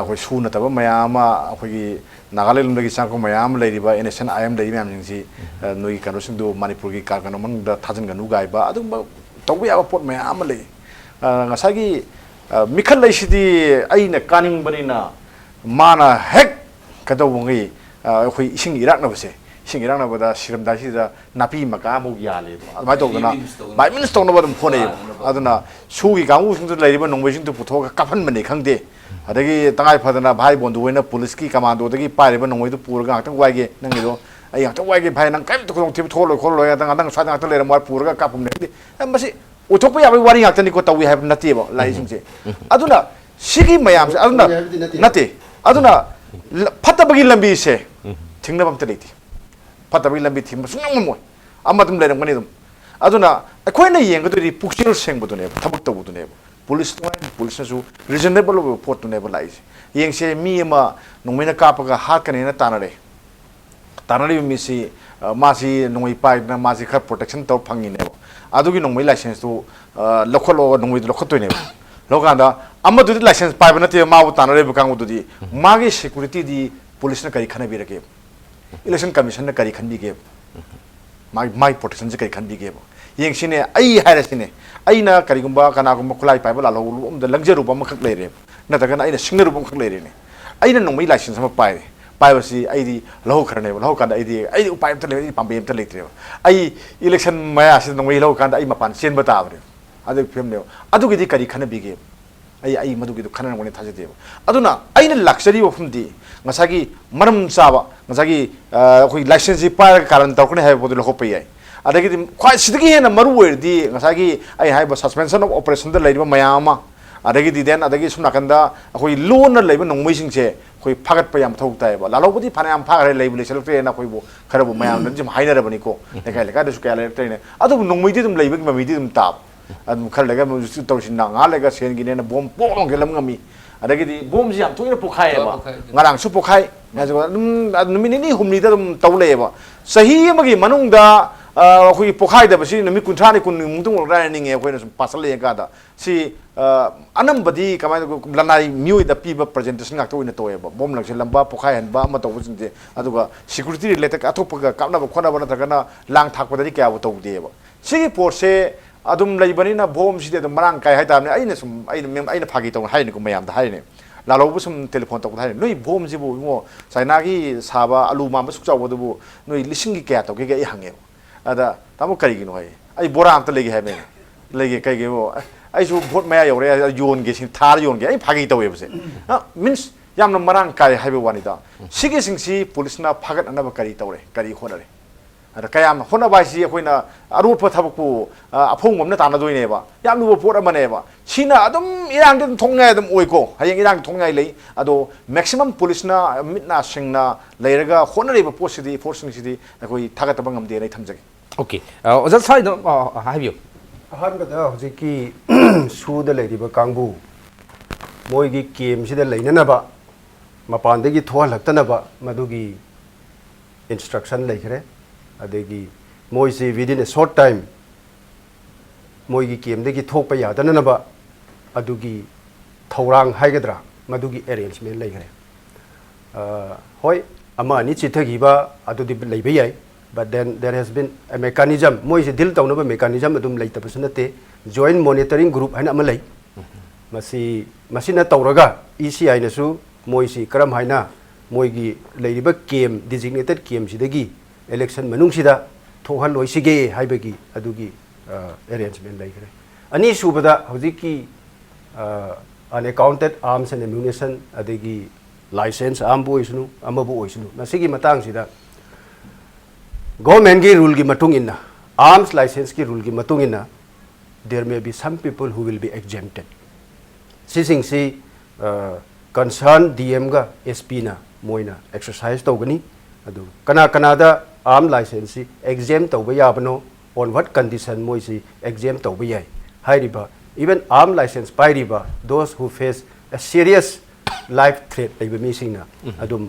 hoi su na taba mayama hoi Nagaland lagi sangko mayam lagi ba NSN IM lagi mayam jingsi noi kanu singdu Manipur gi kar kanu mang da thajan ganu gai ba adu tawbi aba pot mayam lagi ngasagi mikhal lai sidi aina kaning banina mana hek kado bungi khoi ising irak na base ising irak na bada siram da sida napi maka mu yale mai to na mai minister no badum phone aduna sugi gangu singdu lai ba nongbe singdu putho kaphan mane khangde adagi tangai phadana bhai bondu wena police ki commando dagi pare ba nongoi du purga tang waige nangi do ai tang waige bhai nang kai to thip tholo kholo ya tang tang sa tang le mar purga kapum ne masi uthokpa ya wari ngak tani ko tawi have nati ba lai sing se aduna sigi mayam se aduna nati aduna phatabagi lambi se thingna bam taliti phatabagi lambi thim sunang mo amatum le rangani dum aduna akoina yeng do ri pukchil seng bu ne thabuk tabu ne police su reasonable report to never lies yeng se mi ma nongmena kapaga hat kanena tanare mi si masi nongoi pai na masi kha protection to phangi ne adugi nongmei license to lokholo nongmei lokhotoi ne loganda amadu license pai bana te ma tanare bukangu du di magi security di police na kari khana bi rake election commission na kari khanbi ge mai protection se kai khan bi ge bo yeng sine ai haira sine aina karigumba kanagumba khulai paiba la lo da langjeru ba makhak leire na ta kana aina singneru ba makhak leire ne aina nongmai license ma pai pai si ai di lo kharne lo kan ai upai ta le pambe ta le tre ai election maya si nongmai lo kan ai mapan sen ba ta bre adu phim ne adu gi di kari khana bi ge ai madu gi du khana ngone thaje de aduna aina luxury of di ngasagi maram saba ngasagi khoi license pa karan ta khone ha bo lo ko pai ai adagi khwai sidagi hena maru werdi ngasagi ai haiba suspension of operation da leiba mayama adagi di den adagi sumna kanda khoi lona leiba nongmai singche khoi phagat pa yam thok tai ba lalobudi phana yam phagare leibu le selok na khoi bo khara bo mayam nan jim haina rabani ko lekai lekai da su kaya le tene adu nongmai di dum leiba mami di dum tab adum khal lega mu su taw sin na nga lega sen gi ne na bom pong gelam ngami adagi di bom ji am thoina pokhai ba ngarang su pokhai na jo numini ni humni da dum tawle ba sahi amagi manung da khoi pokhai da basi numi kunthra ni kun mungtung ra ni nge khoi na pasal le ga da si anam badi kamai lanai miu da pi ba presentation ngak to ina to ba bom lang se lamba pokhai han ba ma to bujin de aduga security related athop ga kapna ba khona ba na thagana lang thak pa da kya ba to de ba si por se adum lai bani na bom si de marang kai hai ta ne aina sum aina phagi to hai ni ko mayam da hai ne la lo bu sum telephone to hai noi bom ji bu ngo saina gi saba alu ma suk chaw bu bu noi lising gi kya to ge ge hange ada tamu kari gi no hai ai bora am ta legi hai me legi kai ge bo ai su vote maya yo re yon ge sin thar yon ge ai phagi to we bu se means yam na marang kai hai be wani da sigi sing si police na phagat ana ba kari to re kari khona re ada kayam hona bai si akoina aru pa thabku aphong mom na ta na doi ne ba yam lu pot ama ne ba sina adum irang den thongngai adum oi ko hayeng irang thongngai lei ado maximum police na mitna singna leiraga hona re ba posidi forcing sidi akoi thagat ba ngam de nei thamjage okay oza sai no habiyo ahan ba da hoji ki su da lei ba kangbu moi gi game si da leina na ba mapan de gi thol hakta na ba madu gi instruction lei khare adegi moi si within a short time moi gi kem de gi thok pa ya da na ba adugi thorang haigadra madugi arrangement lei gare hoi ama ni chi thagi ba adudi lei be yai but then there has been a mechanism moi si dil taw na ba mechanism adum lei ta pasunate joint monitoring group haina ama lei masi na tawraga ECI na su moi si karam haina moi gi lei ba kem designated kem si dagi election manung sida thohal loi sige haibagi adugi arrangement lai gare ani subada hojiki unaccounted arms and ammunition adegi license ambu isnu amabu isnu masigi matang sida government gi rule gi matung inna arms license gi rule gi matung inna there may be some people who will be exempted sising si concern DM ga SP na moina exercise togani adu kana da arm license exempt to ba yabano on what condition moi si exempt to ba yai hairiba even arm license pai riba those who face a serious life threat laiba mi singna adum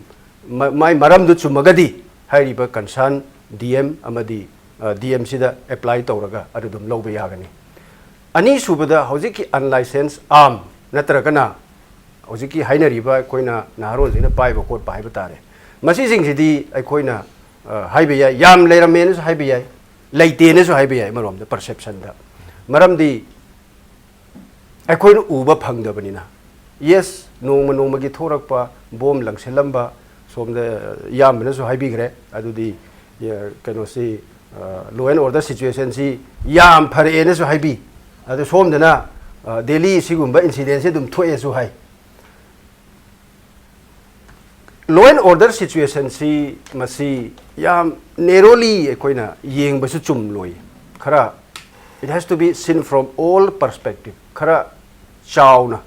mai maram du chumagadi hairiba concern DM amadi DM sida apply tawraga adum loba yagani ani subada hojiki unlicensed arm natragana hojiki hainariba koina naharon sina pai ba kot pai ba tare masi sing sidi aikoina haibe ya yam leiramen su haibe ya leite ne su haibe ya marom da perception da maram di aikoina uba phangda banina yes noma gi thorak pa bom langselamba somda yam ne su haibi gre adu di kano si law and order situation si yam phare ne su haibi adu somda na delhi sigumba incident se dum thoe su hai law and order situation si masi yam narrowly koina yeng basu chum loi khara it has to be seen from all perspective khara chauna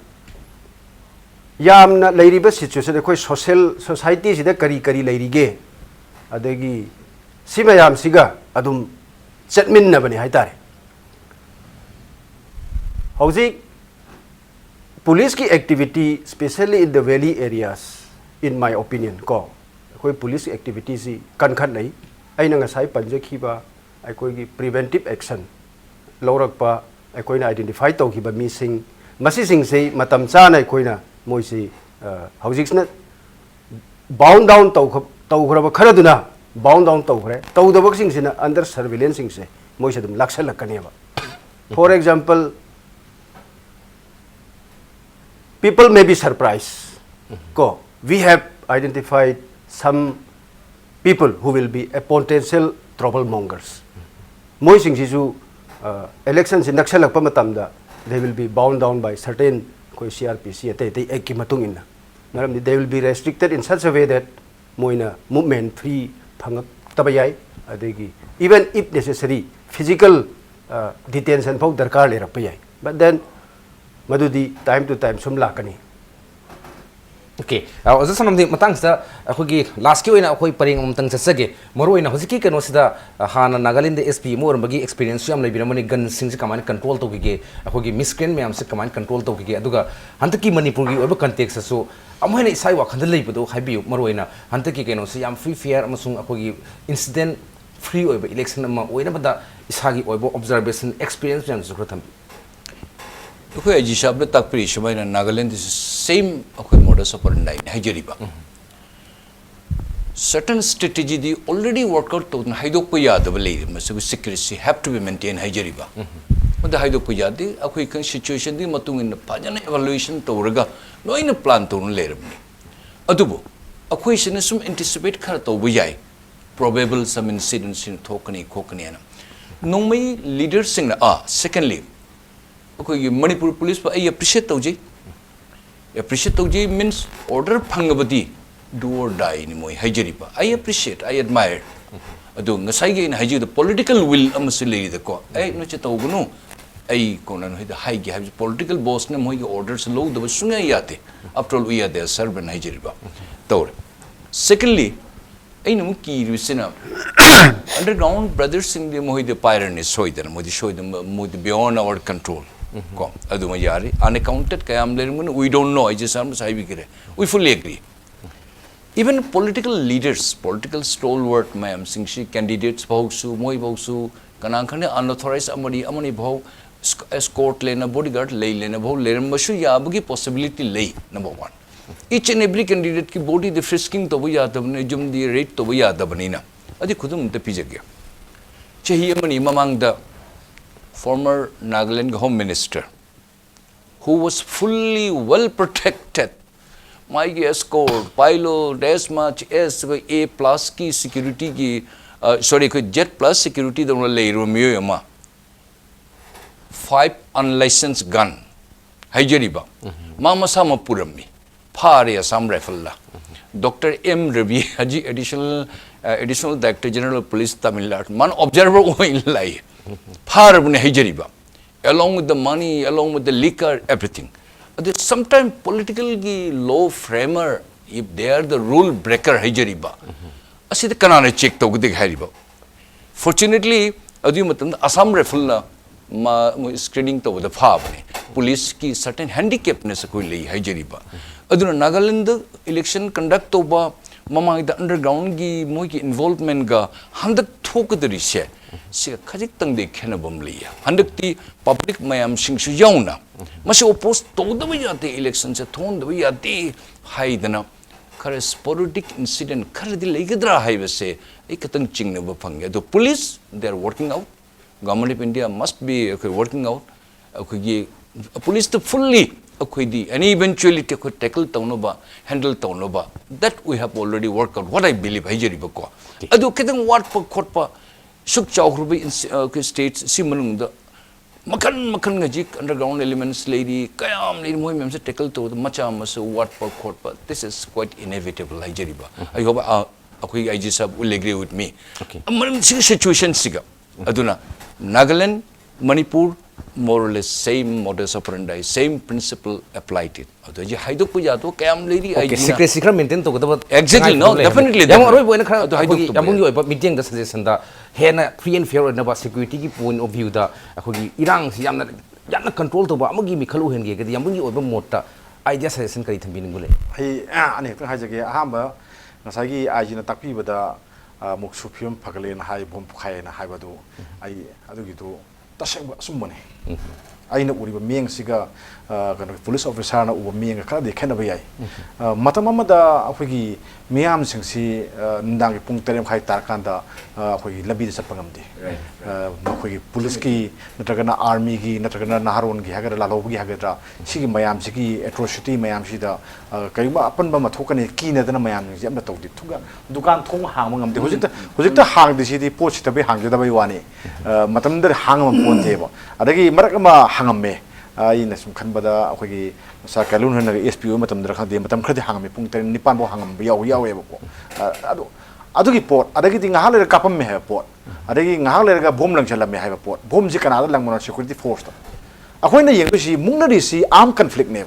yamna leiriba situation koi social society sida kari leirige adegi sima yam siga adum chatmin na bani haitare hauji police ki activity especially in the valley areas in my opinion ko koi police activity si kan khat nei aina ngasai panje khiba akoi gi preventive action lorak pa akoi na identify to khiba missing masi sing sei matam cha nai koi na moi si housing na bound down to khra ba khara duna bound down तौरे तौदबसिंगसिना under surveillance सिंगसे मोइसे दम लाक्सलकनेबा for example people may be surprised ko we have identified some people who will be a potential troublemongers moi sing sisu elections in naksalakpa matamda they will be bound down by certain koi CRPC ate ek matung inna maram they will be restricted in such a way that moina movement free phangak tabayai adegi even if necessary physical detention phau darkar le rapayai but then madudi time to time sum lakani okay aza sanam di matang sa akhogi last ki oina akhoi paring amtang chasage maro oina hojiki keno sida hana Nagaland de SP mo ormagi experience yam lebi namani gun sing se kaman control to gi akhogi miscreant mayam se kaman control to gi aduga hantaki Manipur gi oba context so amhane isai wa khandal leibudo haibiu maro oina hantaki keno se yam free fair amasung akhogi incident free oba election ma oina bada isagi oba observation experience yam su khratham okay aji shabla tak pri shumaina Nagaland is same okay modus operandi hajariba certain strategy the already work out to haidok pa yadaba le masu secrecy have to be maintained hajariba but the haidok pa yadi akoi kan situation di matung in phajana evaluation tawraga noina plan to le rabni adubo akoi sine sum anticipate khar to bu yai probable some incidents in thokani kokani ana nomai leaders sing secondly okay Manipur police I appreciate tauji means order phangabadi do or die ni moi hajariba I appreciate I admire adu ngasai ge haji the political will amasili the ko ai no chetawgunu ai konan hoida hai ge have political boss ne moi orders low the sunga yate after all we are their servant hajariba tawre secondly ai no ki risina underground brothers in the moi the pyramid soidan moi the beyond our control ko aduma yari unaccounted kayam lermun we don't know I just am sai bigre we fully agree even political leaders political stalwart mayam singshi candidates bausu moi bausu kanang khane unauthorized amani bhau escort lena bodyguard lena bhau leram basu yabgi possibility lei number 1 each and every candidate ki body the frisking to bu yadabne jum the rate to bu yadabnina adi khudum te pijagya chahi amani mamang da former Nagaland Home Minister, who was fully well protected. My escort, pilot, as much as A plus ki security ki, jet plus security the Romeo yama. 5 unlicensed gun, hajariba. Mama sama purami, pari Assam rifle la. Dr. M. Ravi, Haji additional Director General of Police Tamil Nadu, man observer oil lai. Hajariba, along with the money, along with the liquor, everything. Sometimes political law framer, if they are the rule breaker, hajariba. Asi the kanana check to good hariba. Fortunately, Assam rifle ma screening to the farm. Police ki certain handicapness hajariba. Aduna Nagaland election conduct over mama the underground gi moi involvement ga handak thok the rishe. See, Kajik Tang de Kenabumlia. Handakti public mayam singsu yauna. Must oppose to the way at the elections at home the way at the Haidana. Kare sporadic incident, Kare the Legadra Highway say, Ekatang Chingnaba Panga. The police, they are working out. Government of India must be working out. Police to fully and eventually tackle Taunoba, handle Taunoba. That we have already worked out. What I believe, Hajariba. Adu Ketang what for Kotpa. Shuk Chowrubi in states, Simanung, the Makan Ngajik, underground elements, lady, Kayam, lady Moyam, tackle to the Machamas, what per court, but this is quite inevitable, Hajariba. I hope Ajisab will agree with me. Situation Siga, Aduna, Nagaland, Manipur, more or less same modus operandi, same principle applied it. Okay, secret maintain to exactly, no, definitely. Meeting the suggestion that here free and fair and about security point of view that Iran Yana control to Bamagi Mikalu and Gig, the Yamungi over Mota. I just suggestion can be in Gule. Hey, Annie, Hajaki, Hamba, Nasagi, Ajina Taki with the Moksupium, Pakalin, High Bomb Kai and Hibadu. I do Tashing some money. aina uriba mieng siga kana police officer na uba mieng ka de khena bayai matam amada akhoi miyam singsi ndang gi pung terem khai tar kanda akhoi labi de sapangam de akhoi police ki natragana army gi natragana naharon gi hagar lalob gi hagar sigi mayam sigi atrocity mayam sida kayuma apan ba mathokani ki na dana mayam ji amna tawdi thuga dukan thong hang mangam de hojikta hang de sidi po sita be hang de da bai wani matam der hang mam pon de ba adagi marak ma hangam me ai na sum khan bada akhoi sa kalun hana SPO matam dra khade matam khade hangam pung ter nipan bo hangam yaw yaw e ko adugi pot adagi ting hale kapam me ha pot adagi ngahale ga bom lang chala me ha pot bom ji kana lang mon security force ta akhoi na yeng si mung na ri si armed conflict ne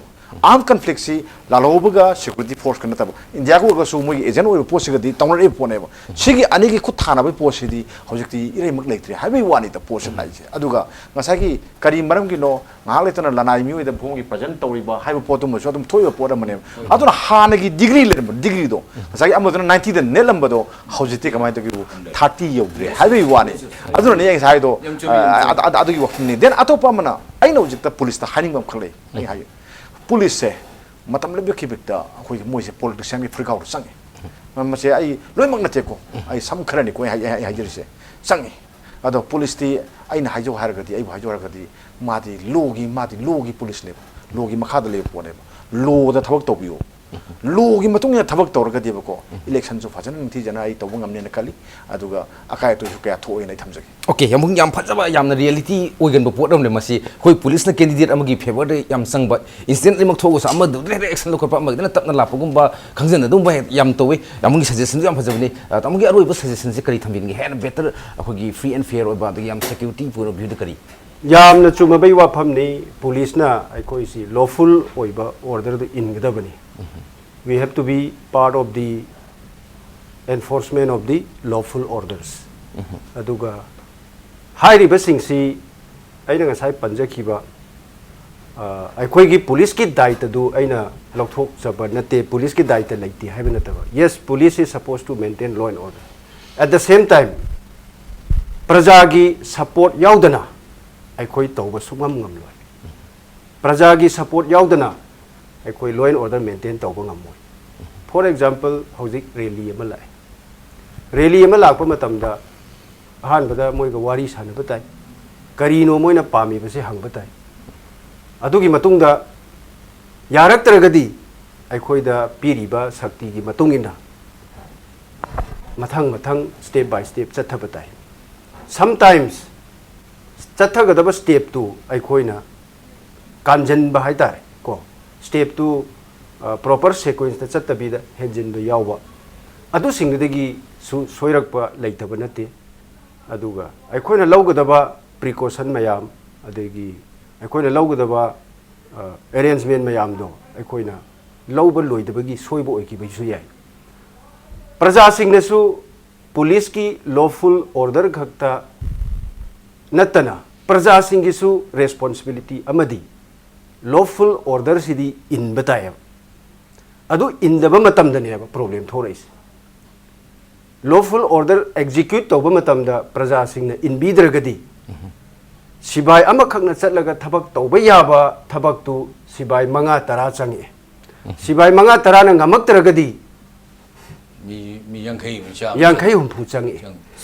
armed conflict si lalobuga security force kana tab india ko ga su mo agent oi post ga di tawna e po ne ba sigi ani gi khut thana ba post di hojikti ire mak leitre ha bai wani ta post lai je aduga ngasagi kari maram gi no ngale tana lanai mi oi da bhom gi present tawri ba ha ba potum so dum thoi ba pot mane aduna hana gi degree le degree do ngasagi amodana 90 da nelam ba do hojiti kamai to gi 30 yogre ha bai wani aduna ne yang sai do adugi wakti ne then atopa mana ai no jikta police ta haning bam khlei ai ha police se matam le beki bekta khoi moi se politician mi freak out sangi ma se ai loi mak na te ko ai sam khara ni ko ai jir se sangi ado police ti ai na hajo har ga di ai hajo har ga di madi logi police le logi makha da le po ne lo da thabak to biyo logi matung ya thabak to ga di ba ko election so fajan thi jana ai to ngam ne na kali aduga akai to ka thoi nai thamjagi okay yam phajaba yam na reality oigan bo podam le masi khoi police na candidate amagi favor de yam sangba instantly mak thogo sa ama du action lo pa amagi na tapna la pugum ba khangjan dum ba yam to we yamgi suggestion yam phajabni tamagi aroi ba suggestion se kari thambin gi hen better akhoi free and fair ba yam security puro view de kari yam na chuma bai wa pham ni police na ai koi si lawful oiba order de in gadabani we have to be part of the enforcement of the lawful orders aduga hairi basing si aina nga sai panja khiba ai khoi gi police ki daita du aina lokthok jaba nate police ki daita laiti haibana ta yes police is supposed to maintain law and order at the same time praja gi support yaudana ai khoi tawba sumam ngam loi praja gi support yaudana ai khoi law and order maintain tawba ngam moi for example hojik rally ama lai rally ama lakpa matam da han bada moi ga wari sana batai karino moi na pami base hang batai adugi matung da yarak taragadi ai khoi da piriba sakti gi matung ina mathang step by step chatha batai sometimes chatha ga da step tu ai khoi na kanjan ba hai tar ko step tu proper sequence ta chatta bi da henjin do yawa adu sing de gi soirak pa leitaba nate aduga aikoina lawgadaba precaution mayam adegi aikoina lawgadaba arrangement mayam do aikoina lawba loidabagi soibo oiki bisu yai praja singna su police ki lawful order khakta natana praja singi su responsibility amadi lawful order sidi in bataya adu indaba matam dane problem thorais lawful order execute to matam da praja singna in bidragadi sibai ama khakna chatlaga thabak tawba yaba thabak tu sibai manga tara changi sibai manga tara na ngamak taragadi mi yankhai humpu changi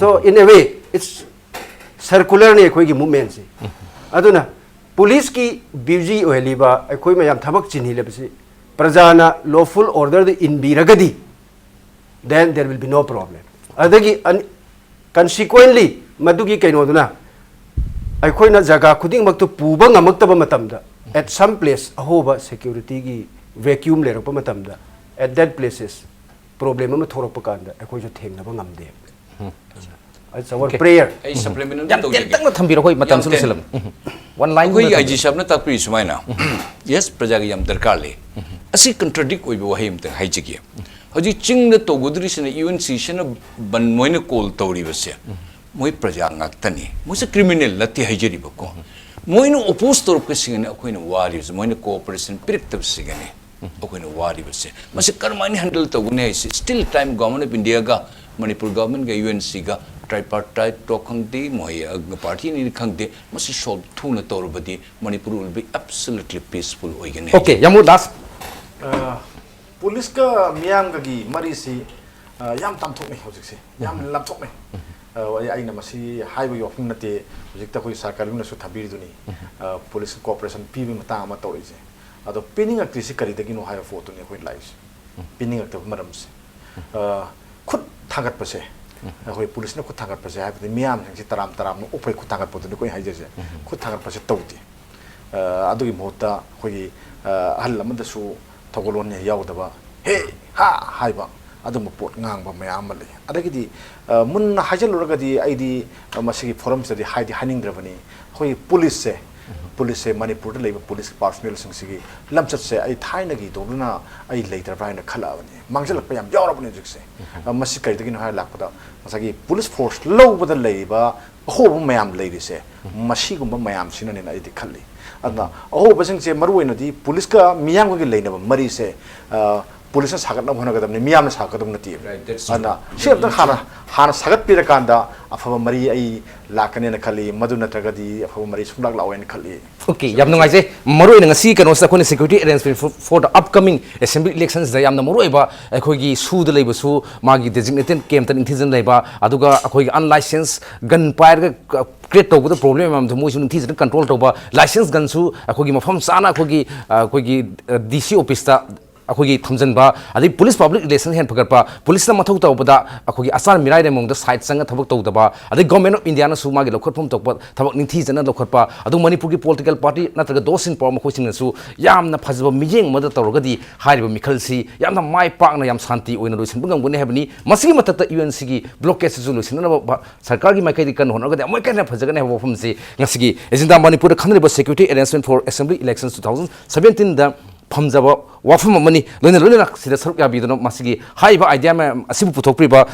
so in a way it's circular ne khoi gi movement se aduna police ki busy oiliba khoi mayam thabak chini lebsi prajana lawful order de in biragadi then there will be no problem adagi consequently madugi kaino duna ai na jaga khuding mak to puba ngamak taba matamda at some place ahoba security gi vacuum le rakpa matamda at that places problem ma thorok pa kanda ai jo thengna ba ngamde it's our prayer ai supplement to tang na thambiro khoi matam su selam one line khoi ai ji sabna takpi sumaina yes praja gi yam darkar le asi contradict oi ba wahem ta hai jigi hoji ching na to gudri sina UNC sina ban moina call tawri base moi praja ngaktani moi se criminal lati haijeri ba ko moina oppose tor ke singane akoina wari moina cooperation piriktab singane akoina wari base mase karmani handle to gune still time government of India ga Manipur government ga UNC ga tripartite to khangde moi party ni khangde masi solve thuna torbadi Manipur will be absolutely peaceful oigene. Okay, yamu last police ka miyam ka gi mari si yam tam thok nei hojik se yam lam thok nei ai na masi highway of nate hojik ta koi sarkar na su thabir duni police cooperation pi bi mata ama to ise ado pinning ak krisi kari dagi no high photo ne koi lives pinning ak maram se khut thagat pase hoi police na khut thagat pase ha bi miyam si taram taram no upai khut thagat potu ne koi hai je khut thagat pase tawti ado gi mohta koi hal lam da su thogolon ne yaudaba he ha haiba adum pot ngang ba mayam le adagidi mun hajal ragadi aidi masigi forum sadi haidi haning drabani hoi police se Manipur de leba police personnel sing sigi lamchat se ai thaina gi doruna ai later braina khala bani mangjal pa yam yawra bani jikse masi kai dagin ha lakpada masagi police force low bada leba ho mayam leiri se masi gumba mayam sinane na ai di khalli adna oh basing se maru ena di police ka miyang gi leina ba mari se police na sagat na bhona gadam ni miyam na sagat dum nati adna se da hana sagat pira kanda afaba mari ai lakane na khali madu na tagadi afaba mari sumlak lawen khali. Okay, yam nungai je maru ina ngasi kano sa khone security arrangement for the upcoming assembly elections da yam na maru iba akhoi gi su de leiba su magi designated camp tan intizen leiba aduga akhoi gi unlicensed gun fire ga create to the problem am mo su intizen control to ba license gun su akhoi gi mafam sana akhoi gi DC office ta akhoi thamjan ba adi police public relations hen phagar pa police na mathau taw bada akhoi asar mirai de mong da side sang thabak taw da ba adi government of India na su ma gi lokhot phom tok pa thabak ninthi jana lokhot pa adu Manipur gi political party na taga dosin por ma khosin su yam na phajba mijeng ma da tawra di hariba mikhal si yam na mai pak na yam shanti oina loisin bungam gune hebni masigi matak ta UNC gi blockade su loisin na ba sarkar gi makai di kan honor ga amai kan na phajaga na hobom si ngasigi agenda Manipur da khanriba security arrangement for assembly elections 2017 da famjaba wafam amani loina sida saruk ya bidno masigi haiba idea ma asibu puthokpriba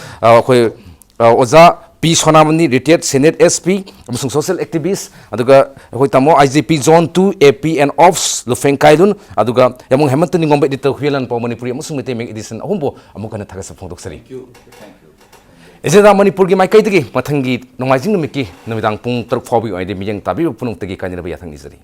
khoi oza P Sonamani retired Senate SP amusung social activist aduga khoi tamo IGP zone 2 AP and offs lufeng kaidun aduga yamung hemant ni ngombe dito hwilan pa Manipur amusung mete meng edition ahumbo amukana thaga sa phongdok sari. Ejeda Manipur gi maikai tagi mathangi nongmaijing numiki numidang pung 3 fawi oide miyang tabi punung tagi kanjana ba yathang ni sari.